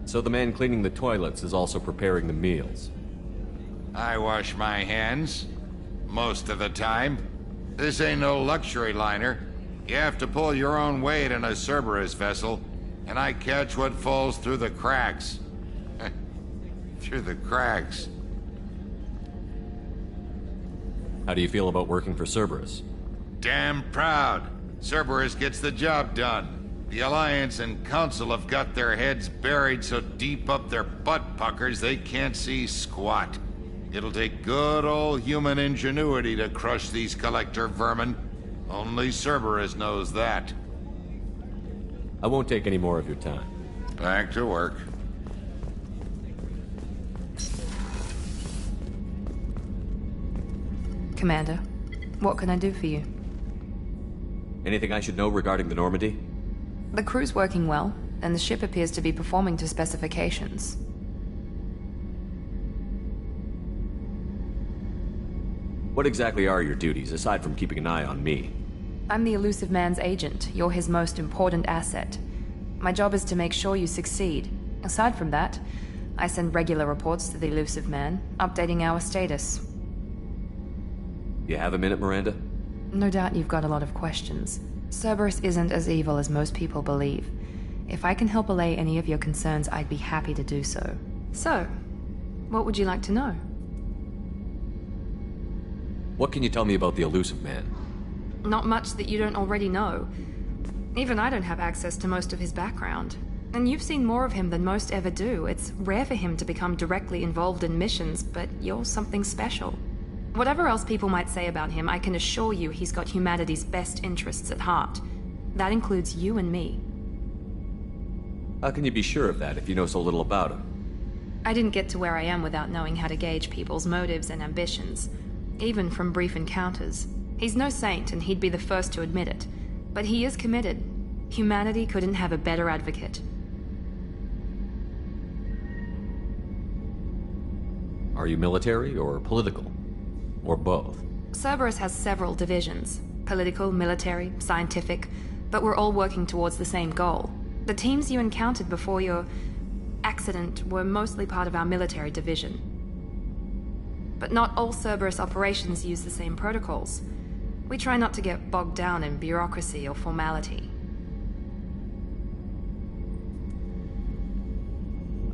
Speaker 7: So the man cleaning the toilets is also preparing the meals?
Speaker 15: I wash my hands. Most of the time. This ain't no luxury liner. You have to pull your own weight in a Cerberus vessel, and I catch what falls through the cracks. Through the cracks.
Speaker 7: How do you feel about working for Cerberus?
Speaker 15: Damn proud. Cerberus gets the job done. The Alliance and Council have got their heads buried so deep up their butt puckers they can't see squat. It'll take good old human ingenuity to crush these collector vermin. Only Cerberus knows that.
Speaker 7: I won't take any more of your time.
Speaker 15: Back to work.
Speaker 2: Commander, what can I do for you?
Speaker 7: Anything I should know regarding the Normandy?
Speaker 2: The crew's working well, and the ship appears to be performing to specifications.
Speaker 7: What exactly are your duties, aside from keeping an eye on me?
Speaker 2: I'm the Elusive Man's agent. You're his most important asset. My job is to make sure you succeed. Aside from that, I send regular reports to the Elusive Man, updating our status.
Speaker 7: You have a minute, Miranda?
Speaker 2: No doubt you've got a lot of questions. Cerberus isn't as evil as most people believe. If I can help allay any of your concerns, I'd be happy to do so. So, what would you like to know?
Speaker 7: What can you tell me about the Elusive Man?
Speaker 2: Not much that you don't already know. Even I don't have access to most of his background. And you've seen more of him than most ever do. It's rare for him to become directly involved in missions, but you're something special. Whatever else people might say about him, I can assure you he's got humanity's best interests at heart. That includes you and me.
Speaker 7: How can you be sure of that if you know so little about him?
Speaker 2: I didn't get to where I am without knowing how to gauge people's motives and ambitions. Even from brief encounters. He's no saint, and he'd be the first to admit it. But he is committed. Humanity couldn't have a better advocate.
Speaker 7: Are you military or political? Or both?
Speaker 2: Cerberus has several divisions. Political, military, scientific. But we're all working towards the same goal. The teams you encountered before your accident were mostly part of our military division. but not all Cerberus operations use the same protocols. We try not to get bogged down in bureaucracy or formality.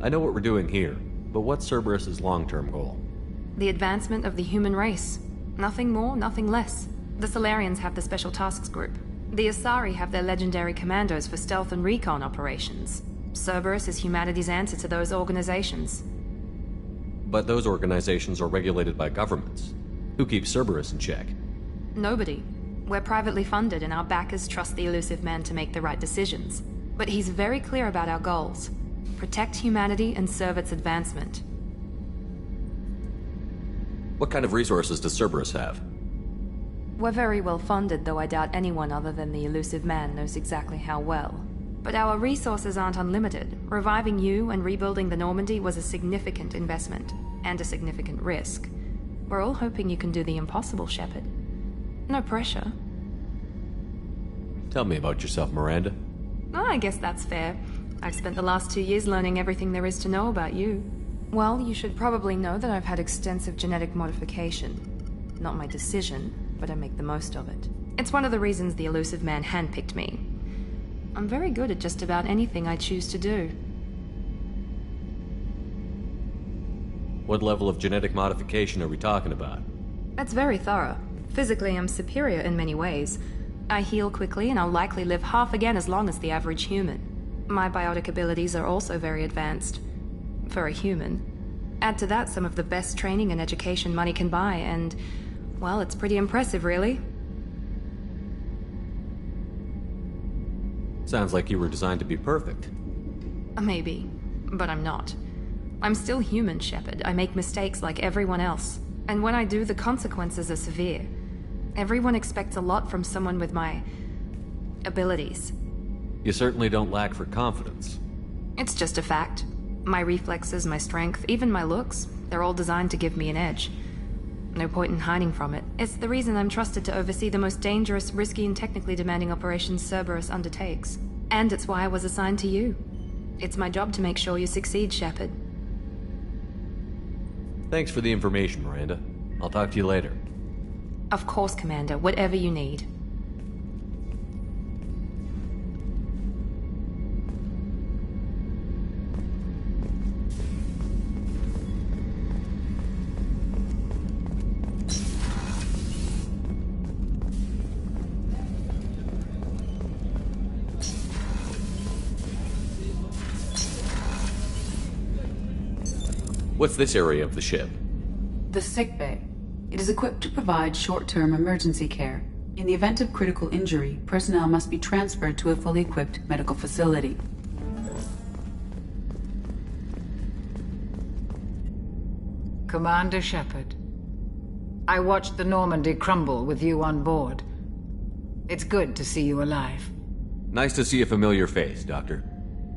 Speaker 7: I know what we're doing here, but what's Cerberus's long-term goal?
Speaker 2: The advancement of the human race. Nothing more, nothing less. The Solarians have the Special Tasks Group. The Asari have their legendary commandos for stealth and recon operations. Cerberus is humanity's answer to those organizations.
Speaker 7: But those organizations are regulated by governments. Who keeps Cerberus in check?
Speaker 2: Nobody. We're privately funded and our backers trust the Illusive Man to make the right decisions. But he's very clear about our goals. Protect humanity and serve its advancement.
Speaker 7: What kind of resources does Cerberus have?
Speaker 2: We're very well funded, though I doubt anyone other than the Illusive Man knows exactly how well. But our resources aren't unlimited. Reviving you and rebuilding the Normandy was a significant investment, and a significant risk. We're all hoping you can do the impossible, Shepard. No pressure.
Speaker 7: Tell me about yourself, Miranda.
Speaker 2: Oh, I guess that's fair. I've spent the last 2 years learning everything there is to know about you. Well, you should probably know that I've had extensive genetic modification. Not my decision, but I make the most of it. It's one of the reasons the Illusive Man handpicked me. I'm very good at just about anything I choose to do.
Speaker 7: What level of genetic modification are we talking about?
Speaker 2: That's very thorough. Physically, I'm superior in many ways. I heal quickly, and I'll likely live half again as long as the average human. My biotic abilities are also very advanced. For a human. Add to that some of the best training and education money can buy, and, well, it's pretty impressive, really.
Speaker 7: Sounds like you were designed to be perfect.
Speaker 2: Maybe, but I'm not. I'm still human, Shepard. I make mistakes like everyone else. And when I do, the consequences are severe. Everyone expects a lot from someone with my abilities.
Speaker 7: You certainly don't lack for confidence.
Speaker 2: It's just a fact. My reflexes, my strength, even my looks, they're all designed to give me an edge. No point in hiding from it. It's the reason I'm trusted to oversee the most dangerous, risky, and technically demanding operations Cerberus undertakes. And it's why I was assigned to you. It's my job to make sure you succeed, Shepard.
Speaker 7: Thanks for the information, Miranda. I'll talk to you later.
Speaker 2: Of course, Commander. Whatever you need.
Speaker 7: What's this area of the ship?
Speaker 10: The sickbay. It is equipped to provide short-term emergency care. In the event of critical injury, personnel must be transferred to a fully equipped medical facility.
Speaker 16: Commander Shepard, I watched the Normandy crumble with you on board. It's good to see you alive.
Speaker 7: Nice to see a familiar face, Doctor.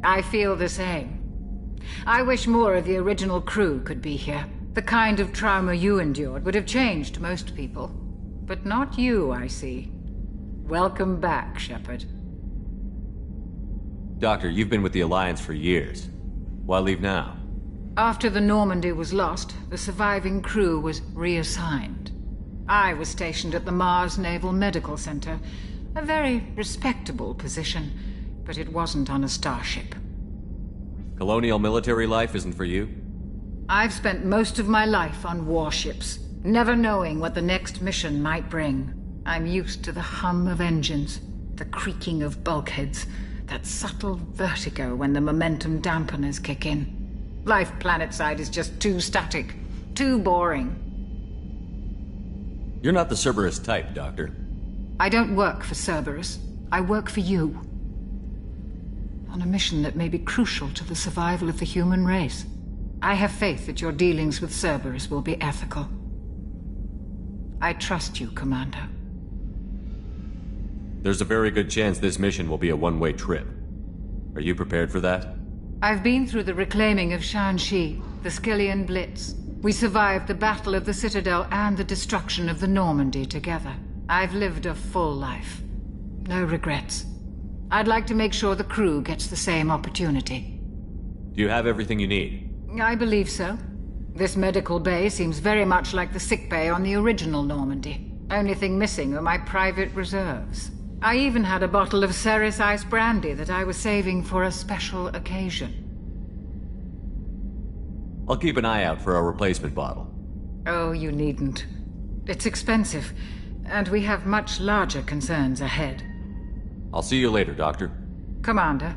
Speaker 16: I feel the same. I wish more of the original crew could be here. The kind of trauma you endured would have changed most people. But not you, I see. Welcome back, Shepard.
Speaker 7: Doctor, you've been with the Alliance for years. Why leave now?
Speaker 16: After the Normandy was lost, the surviving crew was reassigned. I was stationed at the Mars Naval Medical Center. A very respectable position, but it wasn't on a starship.
Speaker 7: Colonial military life isn't for you?
Speaker 16: I've spent most of my life on warships, never knowing what the next mission might bring. I'm used to the hum of engines, the creaking of bulkheads, that subtle vertigo when the momentum dampeners kick in. Life planetside is just too static, too boring.
Speaker 7: You're not the Cerberus type, Doctor.
Speaker 16: I don't work for Cerberus. I work for you. On a mission that may be crucial to the survival of the human race. I have faith that your dealings with Cerberus will be ethical. I trust you, Commander.
Speaker 7: There's a very good chance this mission will be a one-way trip. Are you prepared for that?
Speaker 16: I've been through the reclaiming of Shanxi, the Skyllian Blitz. We survived the Battle of the Citadel and the destruction of the Normandy together. I've lived a full life. No regrets. I'd like to make sure the crew gets the same opportunity.
Speaker 7: Do you have everything you need?
Speaker 16: I believe so. This medical bay seems very much like the sick bay on the original Normandy. Only thing missing are my private reserves. I even had a bottle of Ceres Ice brandy that I was saving for a special occasion.
Speaker 7: I'll keep an eye out for a replacement bottle.
Speaker 16: Oh, you needn't. It's expensive, and we have much larger concerns ahead.
Speaker 7: I'll see you later, Doctor.
Speaker 16: Commander.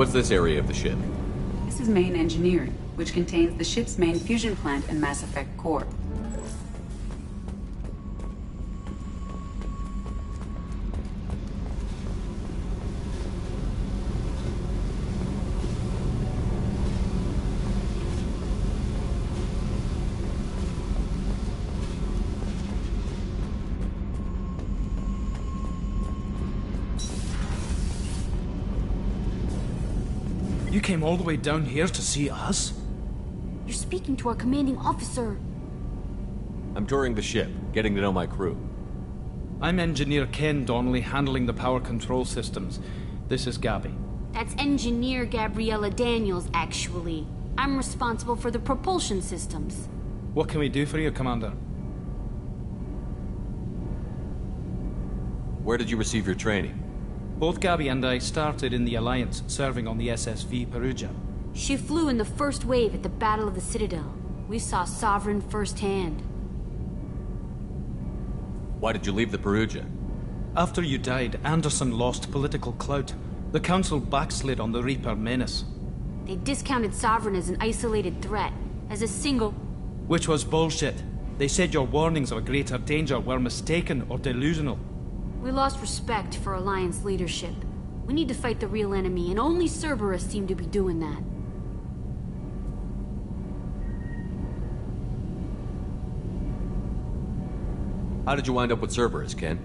Speaker 7: What's this area of the ship?
Speaker 10: This is main engineering, which contains the ship's main fusion plant and Mass Effect core.
Speaker 5: You came all the way down here to see us?
Speaker 17: You're speaking to our commanding officer.
Speaker 7: I'm touring the ship, getting to know my crew.
Speaker 5: I'm Engineer Ken Donnelly, handling the power control systems. This is Gabby.
Speaker 17: That's Engineer Gabriella Daniels, actually. I'm responsible for the propulsion systems.
Speaker 5: What can we do for you, Commander?
Speaker 7: Where did you receive your training?
Speaker 5: Both Gabby and I started in the Alliance, serving on the SSV Perugia.
Speaker 17: She flew in the first wave at the Battle of the Citadel. We saw Sovereign firsthand.
Speaker 7: Why did you leave the Perugia?
Speaker 5: After you died, Anderson lost political clout. The Council backslid on the Reaper menace.
Speaker 17: They discounted Sovereign as an isolated threat, as a single...
Speaker 5: Which was bullshit. They said your warnings of a greater danger were mistaken or delusional.
Speaker 17: We lost respect for Alliance leadership. We need to fight the real enemy, and only Cerberus seemed to be doing that.
Speaker 7: How did you wind up with Cerberus, Ken?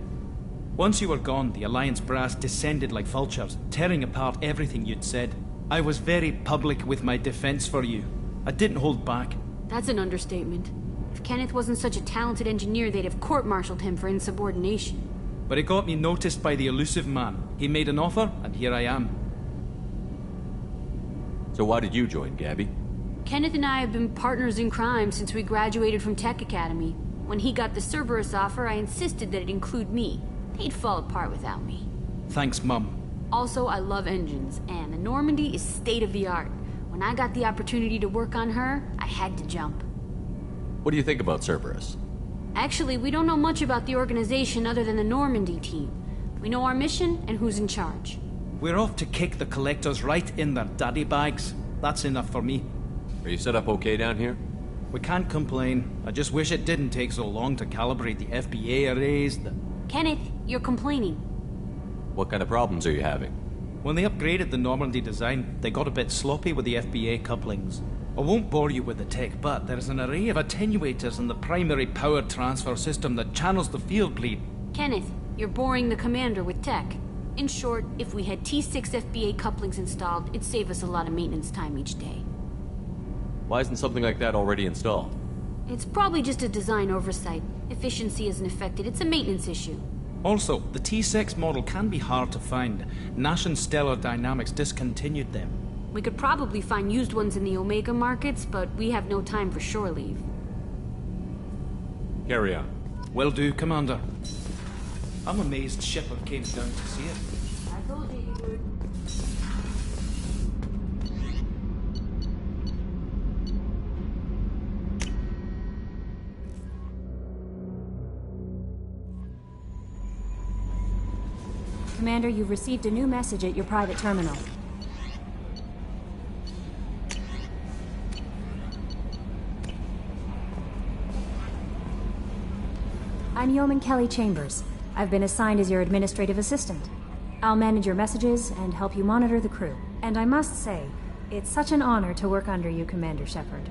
Speaker 5: Once you were gone, the Alliance brass descended like vultures, tearing apart everything you'd said. I was very public with my defense for you. I didn't hold back.
Speaker 17: That's an understatement. If Kenneth wasn't such a talented engineer, they'd have court-martialed him for insubordination.
Speaker 5: But it got me noticed by the elusive man. He made an offer, and here I am.
Speaker 7: So why did you join, Gabby?
Speaker 17: Kenneth and I have been partners in crime since we graduated from Tech Academy. When he got the Cerberus offer, I insisted that it include me. They'd fall apart without me.
Speaker 5: Thanks, Mum.
Speaker 17: Also, I love engines, and the Normandy is state-of-the-art. When I got the opportunity to work on her, I had to jump.
Speaker 7: What do you think about Cerberus?
Speaker 17: Actually, we don't know much about the organization other than the Normandy team. We know our mission and who's in charge.
Speaker 5: We're off to kick the Collectors right in their daddy bags. That's enough for me.
Speaker 7: Are you set up okay down here?
Speaker 5: We can't complain. I just wish it didn't take so long to calibrate the FBA arrays.
Speaker 17: Kenneth, you're complaining.
Speaker 7: What kind of problems are you having?
Speaker 5: When they upgraded the Normandy design, they got a bit sloppy with the FBA couplings. I won't bore you with the tech, but there's an array of attenuators in the primary power transfer system that channels the field bleed.
Speaker 17: Kenneth, you're boring the commander with tech. In short, if we had T6 FBA couplings installed, it'd save us a lot of maintenance time each day.
Speaker 7: Why isn't something like that already installed?
Speaker 17: It's probably just a design oversight. Efficiency isn't affected, it's a maintenance issue.
Speaker 5: Also, the T6 model can be hard to find. Nash and Stellar Dynamics discontinued them.
Speaker 17: We could probably find used ones in the Omega markets, but we have no time for shore leave.
Speaker 7: Carry on.
Speaker 5: Will do, Commander. I'm amazed Shepard came down to see it.
Speaker 17: I told you he would.
Speaker 18: Commander, you've received a new message at your private terminal. I'm Yeoman Kelly Chambers. I've been assigned as your administrative assistant. I'll manage your messages and help you monitor the crew. And I must say, it's such an honor to work under you, Commander Shepard.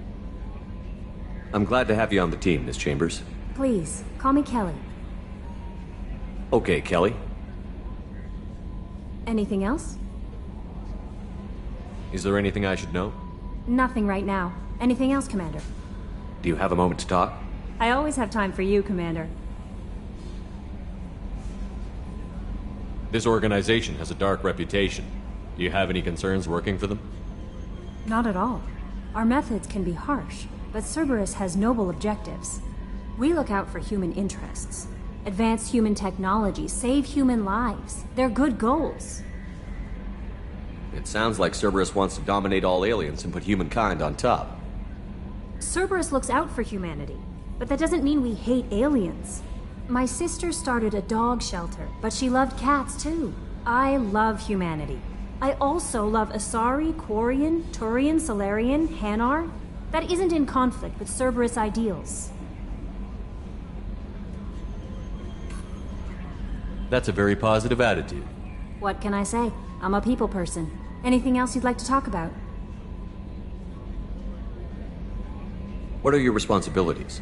Speaker 7: I'm glad to have you on the team, Miss Chambers.
Speaker 18: Please, call me Kelly.
Speaker 7: Okay, Kelly.
Speaker 18: Anything else?
Speaker 7: Is there anything I should know?
Speaker 18: Nothing right now. Anything else, Commander?
Speaker 7: Do you have a moment to talk?
Speaker 18: I always have time for you, Commander.
Speaker 7: This organization has a dark reputation. Do you have any concerns working for them?
Speaker 18: Not at all. Our methods can be harsh, but Cerberus has noble objectives. We look out for human interests. Advance human technology, save human lives. They're good goals.
Speaker 7: It sounds like Cerberus wants to dominate all aliens and put humankind on top.
Speaker 18: Cerberus looks out for humanity, but that doesn't mean we hate aliens. My sister started a dog shelter, but she loved cats too. I love humanity. I also love Asari, Quarian, Turian, Salarian, Hanar. That isn't in conflict with Cerberus ideals.
Speaker 7: That's a very positive attitude.
Speaker 18: What can I say? I'm a people person. Anything else you'd like to talk about?
Speaker 7: What are your responsibilities?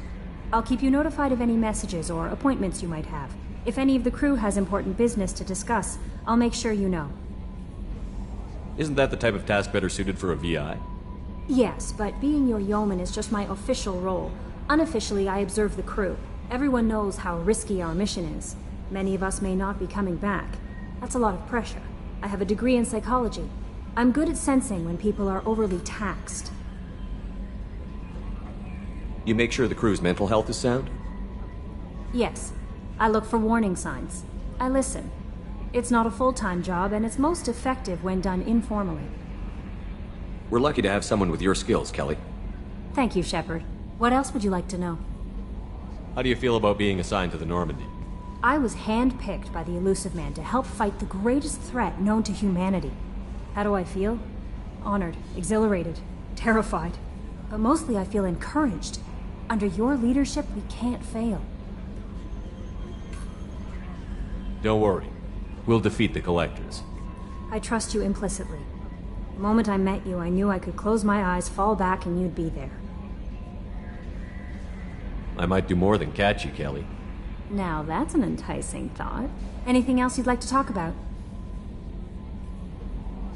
Speaker 18: I'll keep you notified of any messages or appointments you might have. If any of the crew has important business to discuss, I'll make sure you know.
Speaker 7: Isn't that the type of task better suited for a VI?
Speaker 18: Yes, but being your yeoman is just my official role. Unofficially, I observe the crew. Everyone knows how risky our mission is. Many of us may not be coming back. That's a lot of pressure. I have a degree in psychology. I'm good at sensing when people are overly taxed.
Speaker 7: You make sure the crew's mental health is sound?
Speaker 18: Yes. I look for warning signs. I listen. It's not a full-time job, and it's most effective when done informally.
Speaker 7: We're lucky to have someone with your skills, Kelly.
Speaker 18: Thank you, Shepard. What else would you like to know?
Speaker 7: How do you feel about being assigned to the Normandy?
Speaker 18: I was handpicked by the Illusive Man to help fight the greatest threat known to humanity. How do I feel? Honored, exhilarated, terrified. But mostly I feel encouraged. Under your leadership, we can't fail.
Speaker 7: Don't worry. We'll defeat the Collectors.
Speaker 18: I trust you implicitly. The moment I met you, I knew I could close my eyes, fall back, and you'd be there.
Speaker 7: I might do more than catch you, Kelly.
Speaker 18: Now that's an enticing thought. Anything else you'd like to talk about?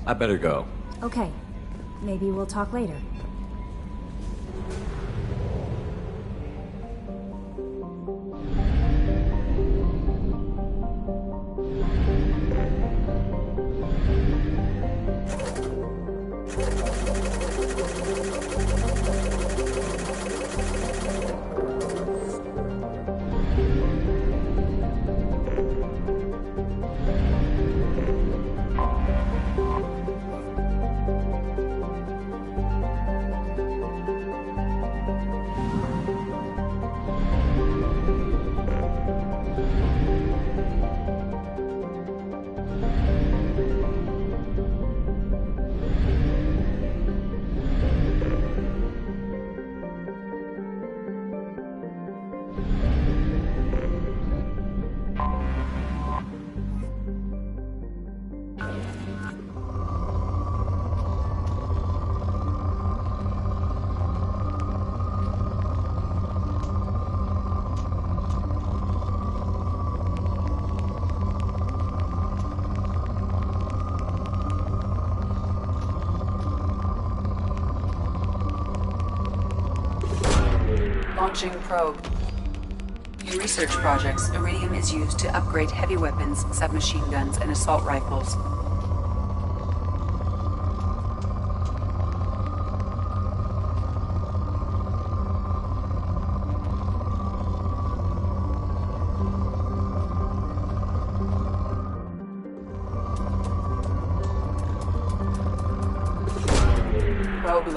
Speaker 7: I better go.
Speaker 18: Okay. Maybe we'll talk later.
Speaker 10: Launching probe. In research projects, Iridium is used to upgrade heavy weapons, submachine guns, and assault rifles.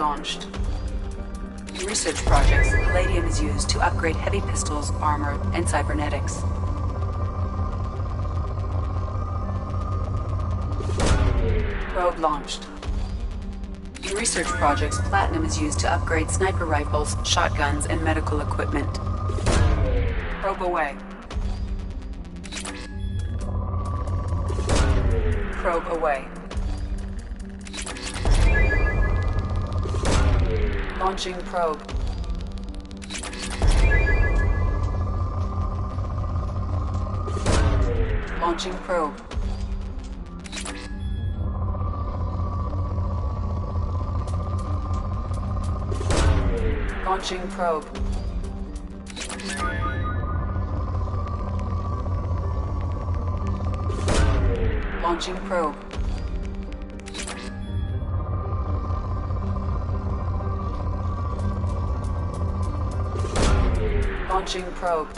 Speaker 10: launched. In research projects, palladium is used to upgrade heavy pistols, armor, and cybernetics. Probe launched. In research projects, platinum is used to upgrade sniper rifles, shotguns, and medical equipment. Probe away. Probe away. Launching probe. Launching probe. Launching probe. Launching probe. Launching probe.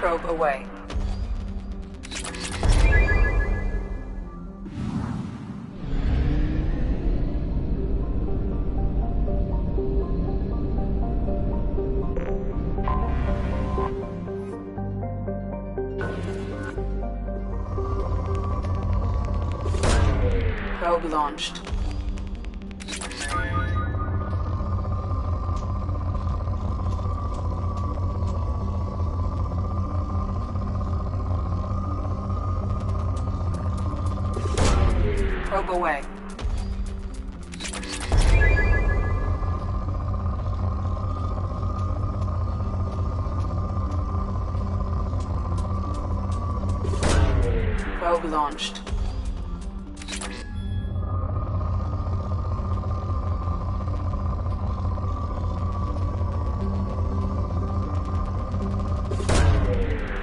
Speaker 10: Probe away. Probe launched. Probe away. Probe launched.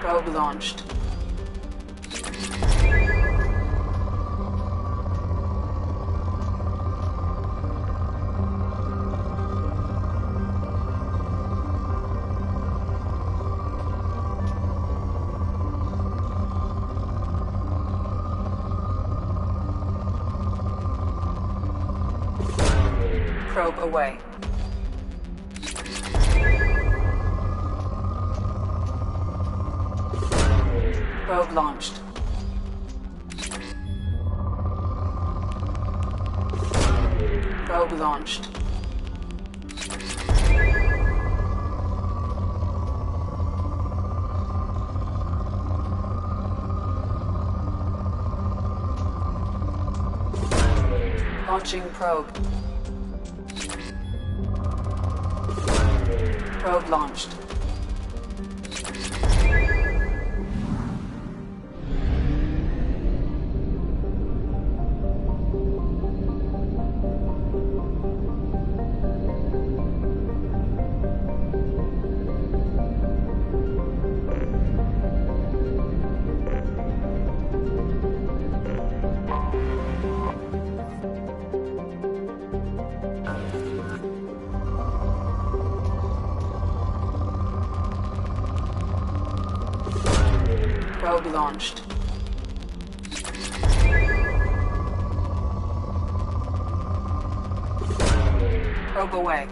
Speaker 10: Probe launched. Probe away. Probe launched. Probe launched. Launching probe. Probe launched. Probe launched. Probe away.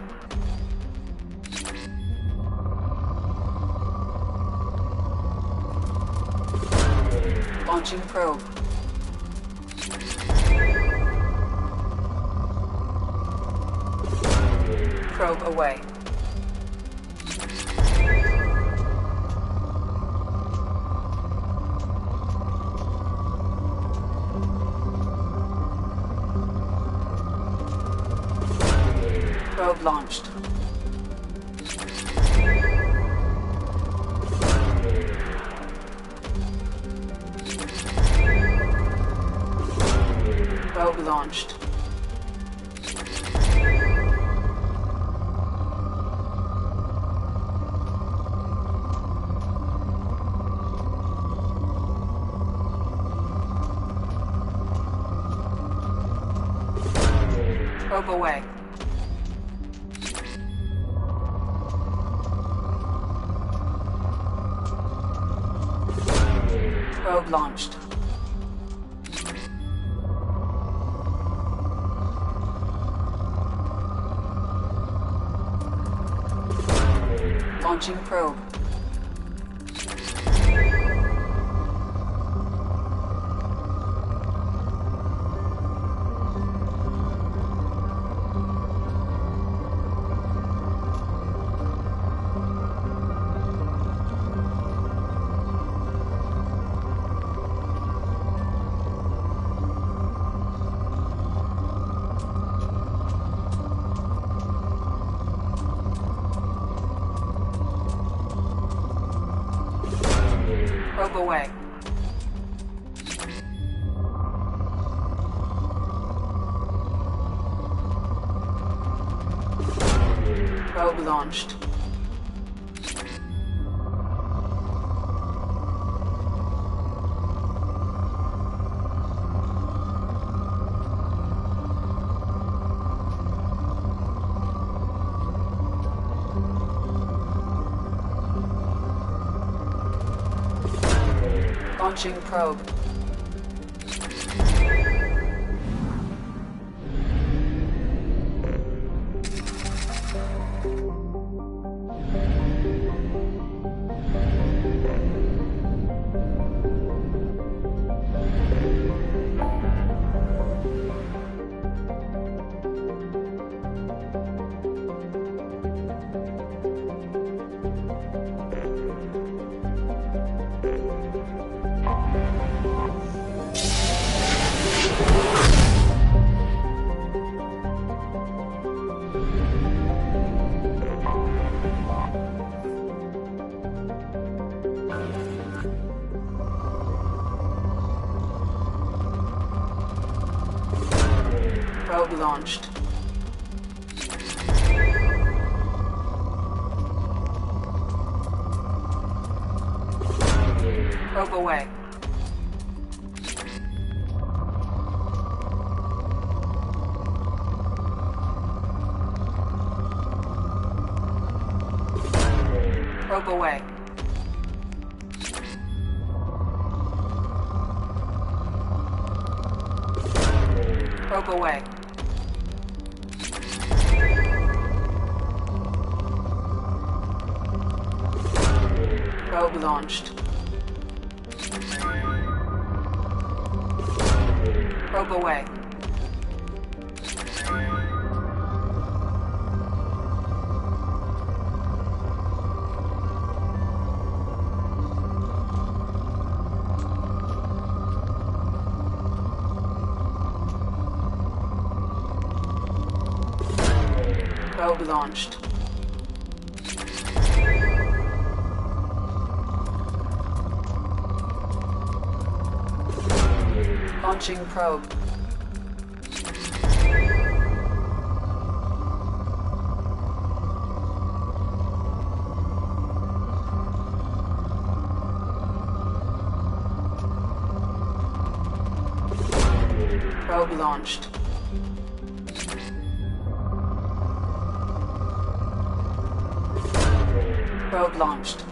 Speaker 10: Launching probe. Probe away. Probe launched. Probe launched. Probe away. Probe launched. Launching probe. Probe away. Probe launched. Launching probe. Probe launched. Probe away. Probe away. Probe away. Probe launched. Probe away. Probe launched. Launching probe. Probe launched. Probe launched.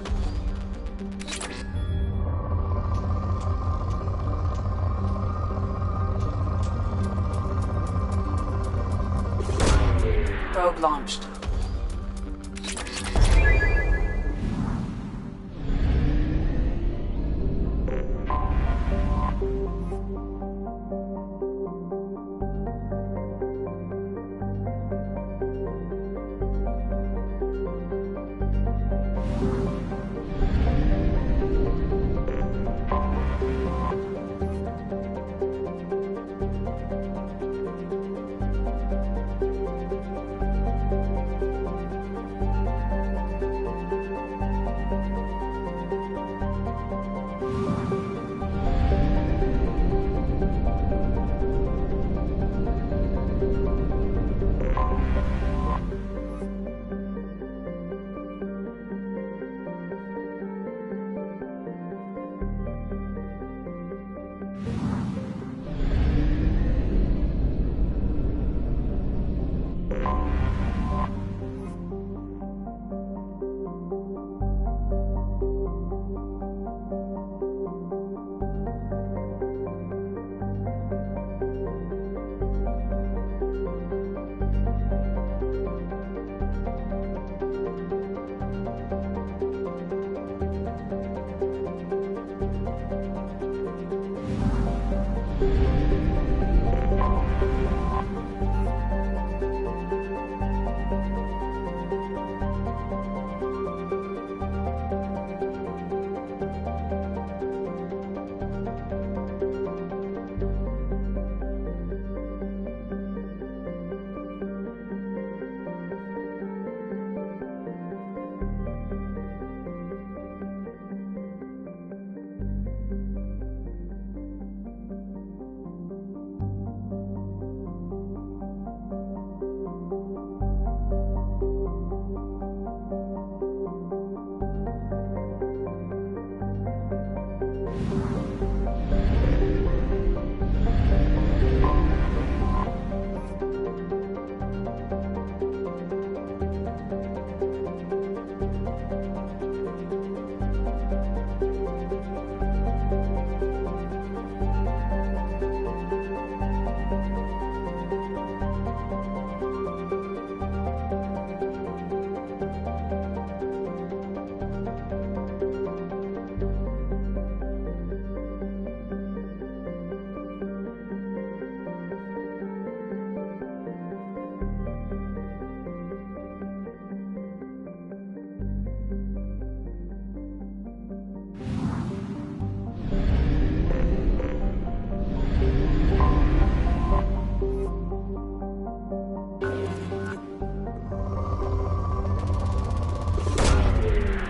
Speaker 10: Probe launched.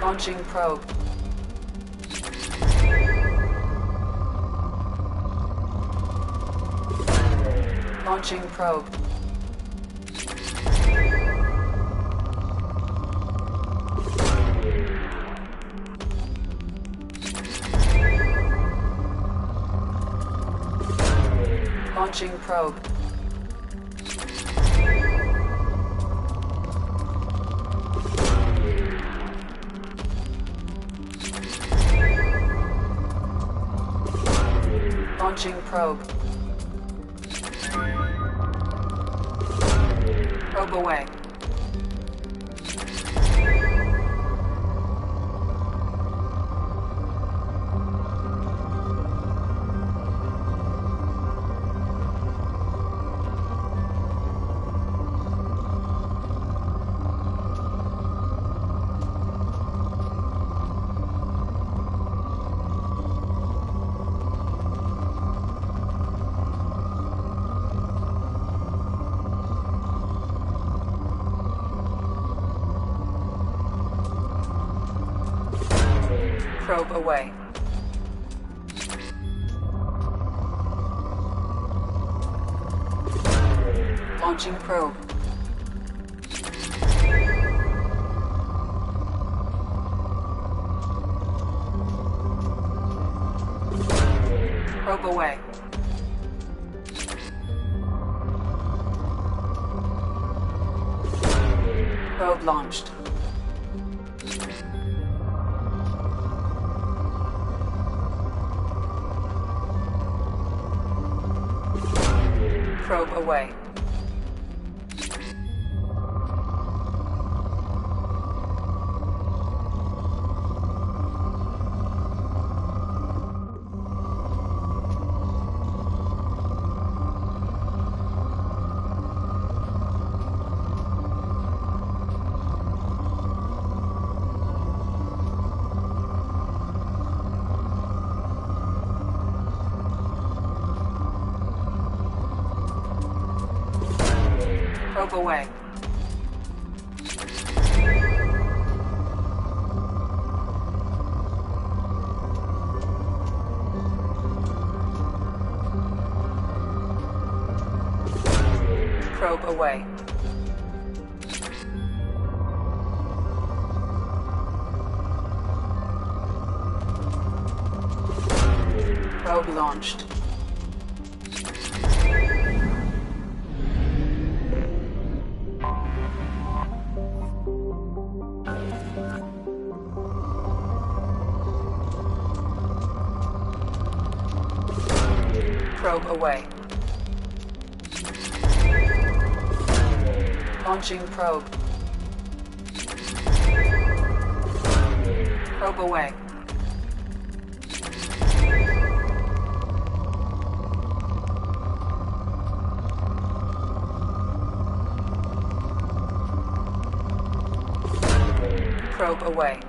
Speaker 10: Launching probe. Launching probe. Launching probe. Launching probe. Probe away. Probe away. Launching probe. Probe away. Probe launched. Probe away. Probe away. Probe away. Probe launched. Probe away. Launching probe. Probe away. Probe away.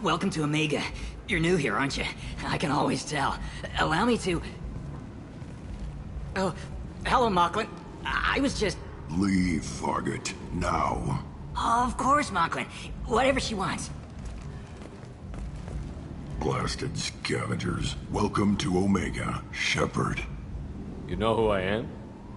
Speaker 19: welcome to Omega. You're new here, aren't you? I can always tell. Allow me to... Oh, hello, Mocklin. I was just...
Speaker 20: Leave, Varget. Now.
Speaker 19: Of course, Mocklin. Whatever she wants.
Speaker 20: Blasted scavengers. Welcome to Omega, Shepard.
Speaker 7: You know who I am?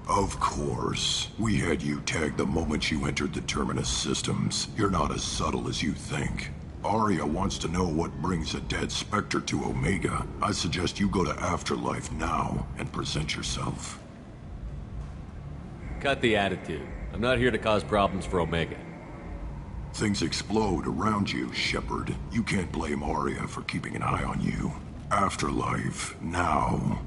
Speaker 20: Of course. We had you tagged the moment you entered the Terminus systems. You're not as subtle as you think. Aria wants to know what brings a dead Spectre to Omega. I suggest you go to Afterlife now and present yourself.
Speaker 7: Cut the attitude. I'm not here to cause problems for Omega.
Speaker 20: Things explode around you, Shepard. You can't blame Aria for keeping an eye on you. Afterlife, now.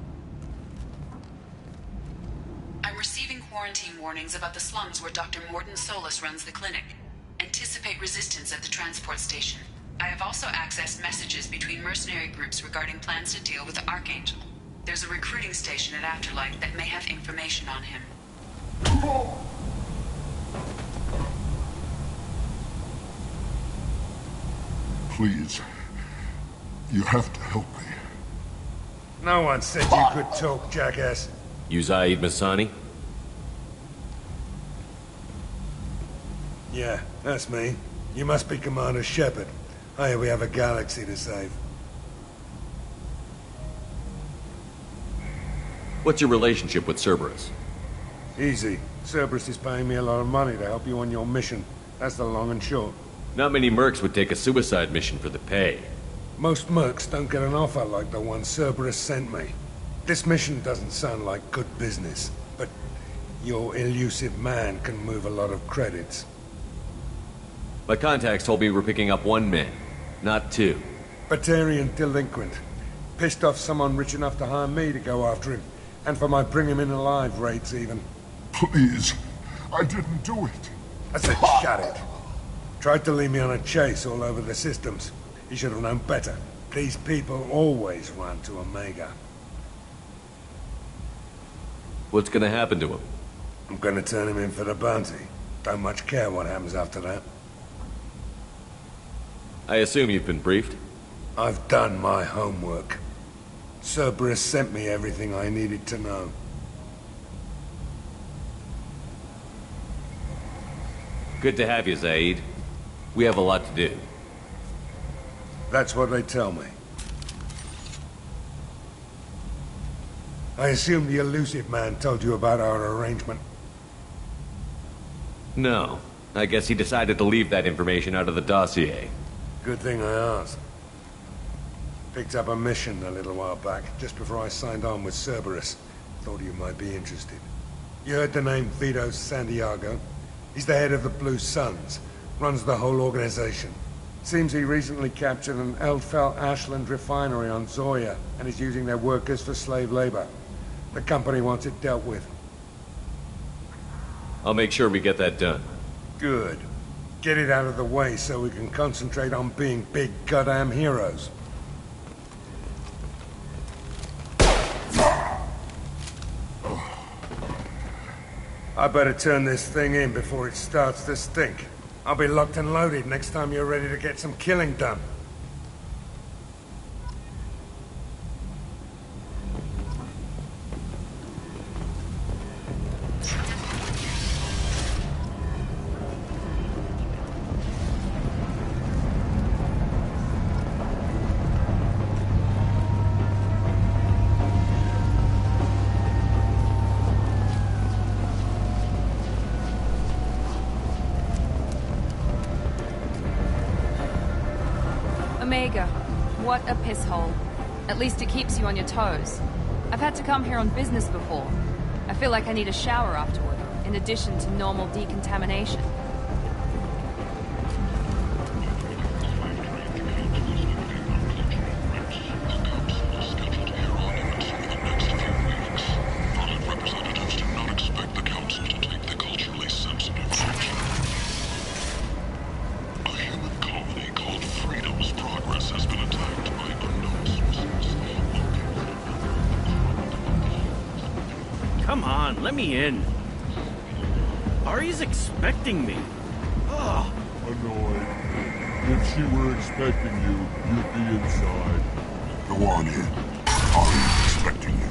Speaker 10: I'm receiving quarantine warnings about the slums where Dr. Mordin Solus runs the clinic. Anticipate resistance at the transport station. I have also accessed messages between mercenary groups regarding plans to deal with the Archangel. There's a recruiting station at Afterlife that may have information on him.
Speaker 20: Please. You have to help me.
Speaker 21: No one said you could talk, jackass.
Speaker 7: You Zaid Masani?
Speaker 21: Yeah, that's me. You must be Commander Shepard. Hey, we have a galaxy to save.
Speaker 7: What's your relationship with Cerberus?
Speaker 21: Easy. Cerberus is paying me a lot of money to help you on your mission. That's the long and short.
Speaker 7: Not many mercs would take a suicide mission for the pay.
Speaker 21: Most mercs don't get an offer like the one Cerberus sent me. This mission doesn't sound like good business, but your elusive man can move a lot of credits.
Speaker 7: My contacts told me we're picking up one man, not two.
Speaker 21: Batarian delinquent. Pissed off someone rich enough to hire me to go after him. And for my bring him in alive rates, even.
Speaker 20: Please. I didn't do it.
Speaker 21: I said shut it. Tried to lead me on a chase all over the systems. He should have known better. These people always run to Omega.
Speaker 7: What's gonna happen to him?
Speaker 21: I'm gonna turn him in for the bounty. Don't much care what happens after that.
Speaker 7: I assume you've been briefed?
Speaker 21: I've done my homework. Cerberus sent me everything I needed to know.
Speaker 7: Good to have you, Zaid. We have a lot to do.
Speaker 21: That's what they tell me. I assume the elusive man told you about our arrangement.
Speaker 7: No. I guess he decided to leave that information out of the dossier.
Speaker 21: Good thing I asked. Picked up a mission a little while back, just before I signed on with Cerberus. Thought you might be interested. You heard the name Vito Santiago? He's the head of the Blue Suns. Runs the whole organization. Seems he recently captured an Eldfell Ashland refinery on Zoya and is using their workers for slave labor. The company wants it dealt with.
Speaker 7: I'll make sure we get that done.
Speaker 21: Good. Get it out of the way so we can concentrate on being big goddamn heroes. I better turn this thing in before it starts to stink. I'll be locked and loaded next time you're ready to get some killing done.
Speaker 2: Omega, what a piss hole. At least it keeps you on your toes. I've had to come here on business before. I feel like I need a shower afterward, in addition to normal decontamination.
Speaker 5: Come on, let me in. Ari's expecting me. Ugh.
Speaker 20: Annoyed. If she were expecting you, you'd be inside. Go on in. Ari's expecting you.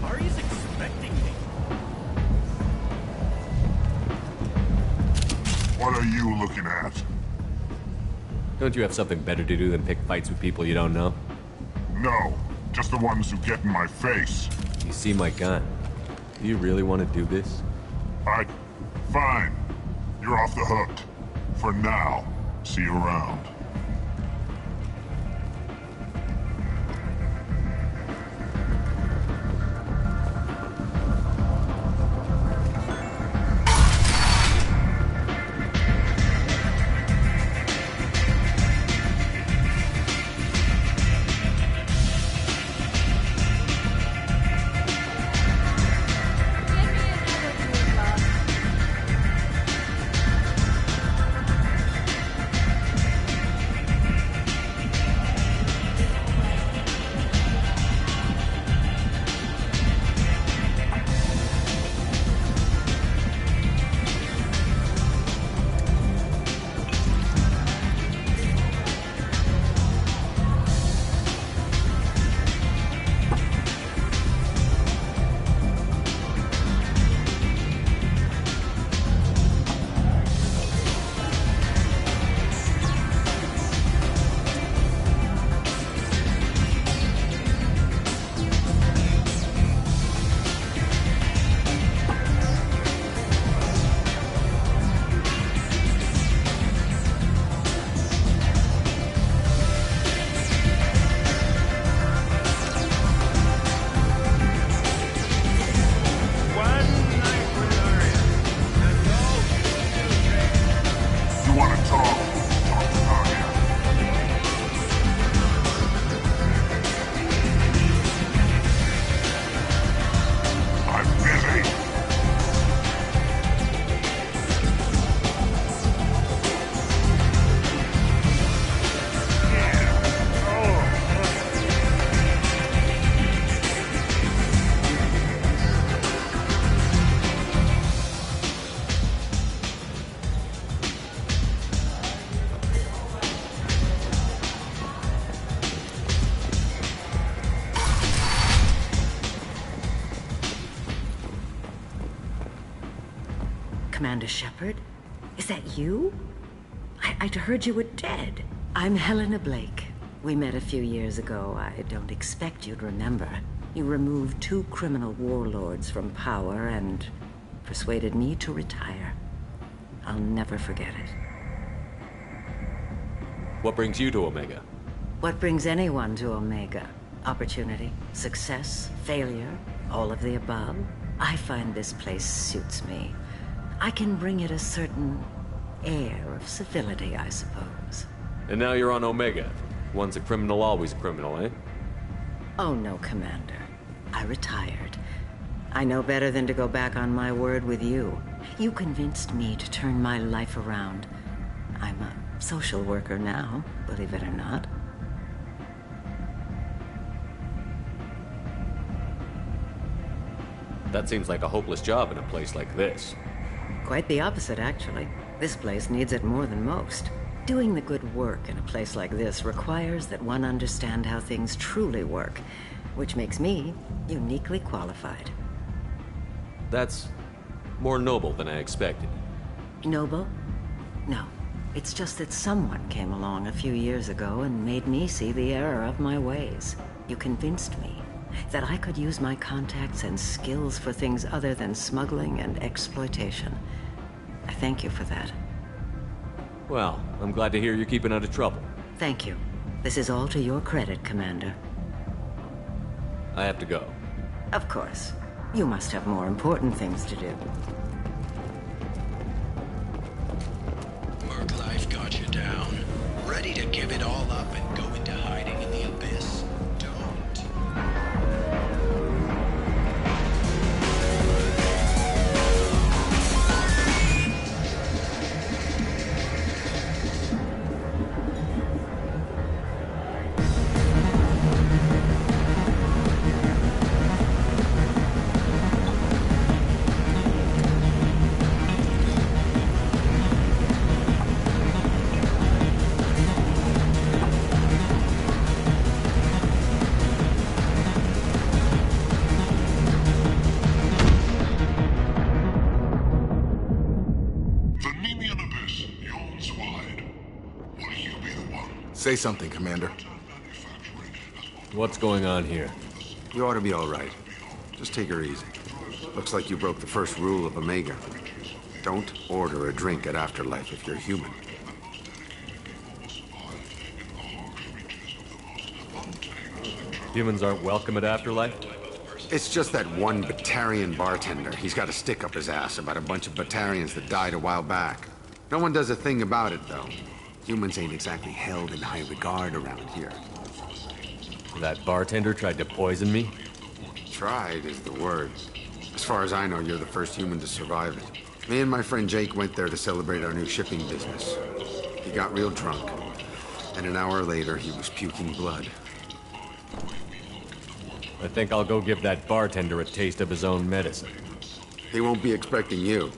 Speaker 5: Ari's expecting me?
Speaker 20: What are you looking at?
Speaker 7: Don't you have something better to do than pick fights with people you don't know?
Speaker 20: No, just the ones who get in my face.
Speaker 7: You see my gun. Do you really want to do this?
Speaker 20: Fine. You're off the hook. For now. See you around.
Speaker 3: Commander Shepard? Is that you? I'd heard you were dead. I'm Helena Blake. We met a few years ago. I don't expect you'd remember. You removed 2 criminal warlords from power and persuaded me to retire. I'll never forget it.
Speaker 7: What brings you to Omega?
Speaker 3: What brings anyone to Omega? Opportunity, success, failure, all of the above. I find this place suits me. I can bring it a certain air of civility, I suppose.
Speaker 7: And now you're on Omega. Once a criminal, always a criminal, eh?
Speaker 3: Oh no, Commander. I retired. I know better than to go back on my word with you. You convinced me to turn my life around. I'm a social worker now, believe it or not.
Speaker 7: That seems like a hopeless job in a place like this.
Speaker 3: Quite the opposite, actually. This place needs it more than most. Doing the good work in a place like this requires that one understand how things truly work, which makes me uniquely qualified.
Speaker 7: That's more noble than I expected.
Speaker 3: Noble? No. It's just that someone came along a few years ago and made me see the error of my ways. You convinced me that I could use my contacts and skills for things other than smuggling and exploitation. I thank you for that.
Speaker 7: Well, I'm glad to hear you're keeping out of trouble.
Speaker 3: Thank you. This is all to your credit, Commander.
Speaker 7: I have to go.
Speaker 3: Of course. You must have more important things to do.
Speaker 22: Merc life got you down. Ready to give it all up and go into hiding in the abyss.
Speaker 1: Say something, Commander.
Speaker 7: What's going on here?
Speaker 6: You ought to be all right. Just take her easy. Looks like you broke the first rule of Omega. Don't order a drink at Afterlife if you're human.
Speaker 7: Humans aren't welcome at Afterlife?
Speaker 6: It's just that one Batarian bartender. He's got a stick up his ass about a bunch of Batarians that died a while back. No one does a thing about it, though. Humans ain't exactly held in high regard around here.
Speaker 7: That bartender tried to poison me?
Speaker 6: Tried is the word. As far as I know, you're the first human to survive it. Me and my friend Jake went there to celebrate our new shipping business. He got real drunk, and an hour later he was puking blood.
Speaker 7: I think I'll go give that bartender a taste of his own medicine.
Speaker 6: He won't be expecting you.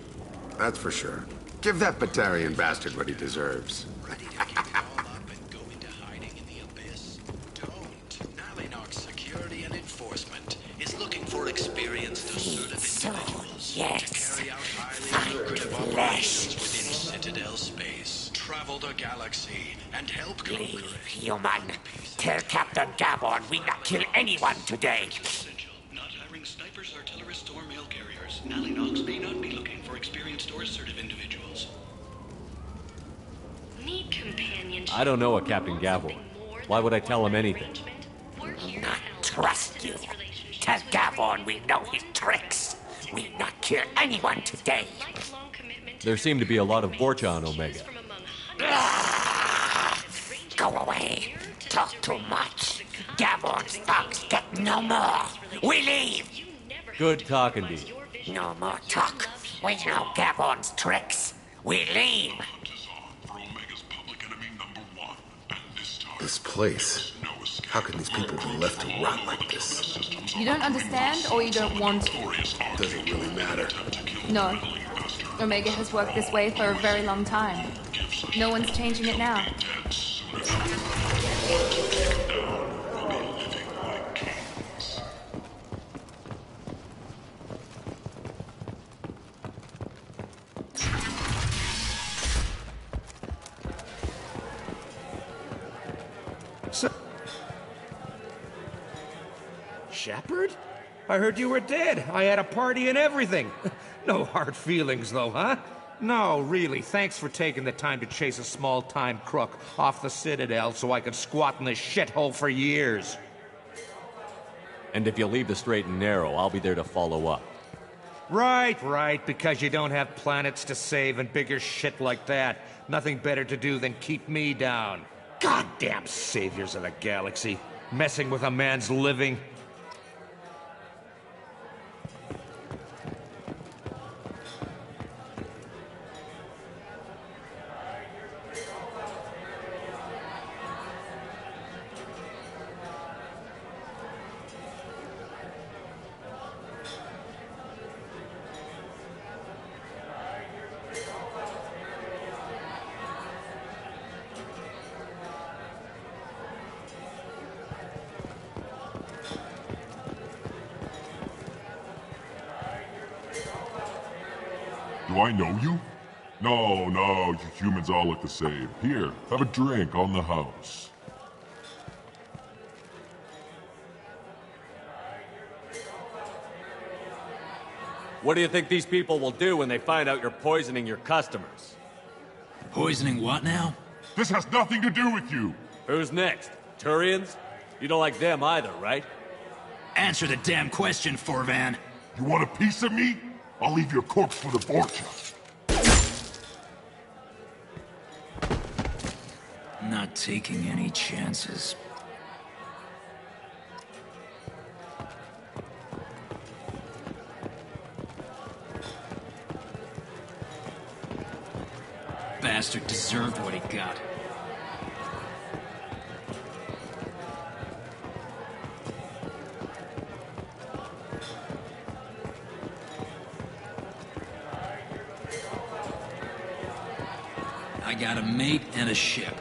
Speaker 6: That's for sure. Give that Batarian bastard what he deserves.
Speaker 22: Ready to give it all up and go into hiding in the abyss? Don't. Nalinox Security and Enforcement is looking for experienced assertive individuals to carry out highly lucrative operations within Citadel space. Travel the galaxy and help conquer it.
Speaker 8: Human. Tell Captain Gavon we not kill anyone today.
Speaker 22: Not hiring snipers, artillerists, or mail carriers. Nalinox may not be looking for experienced or assertive individuals.
Speaker 12: Need companionship.
Speaker 7: I don't know a Captain Gavor. Why would I tell him anything?
Speaker 8: Not trust you. Tell Gavon we know his tricks. We not kill anyone today.
Speaker 7: There seem to be a lot of Vorcha on Omega.
Speaker 8: Go away. Talk too much. Gavon's thugs get no more. We leave.
Speaker 7: Good talking to you.
Speaker 8: No more talk. We know Gavon's tricks. We leave.
Speaker 1: This place. How can these people be left to rot like this?
Speaker 2: You don't understand, or you don't want to?
Speaker 1: Doesn't really matter.
Speaker 2: No. Omega has worked this way for a very long time. No one's changing it now.
Speaker 23: Shepard? I heard you were dead. I had a party and everything. No hard feelings, though, huh? No, really, thanks for taking the time to chase a small-time crook off the Citadel so I could squat in this shithole for years.
Speaker 7: And if you leave the straight and narrow, I'll be there to follow up.
Speaker 23: Right, because you don't have planets to save and bigger shit like that. Nothing better to do than keep me down. Goddamn saviors of the galaxy. Messing with a man's living.
Speaker 20: Do I know you? No, you humans all look the same. Here, have a drink on the house.
Speaker 7: What do you think these people will do when they find out you're poisoning your customers?
Speaker 22: Poisoning what now?
Speaker 20: This has nothing to do with you!
Speaker 7: Who's next? Turians? You don't like them either, right?
Speaker 22: Answer the damn question, Forvan.
Speaker 20: You want a piece of me? I'll leave your corpse for the Vorcha.
Speaker 22: Not taking any chances. Bastard deserved what he got. I got a mate and a ship.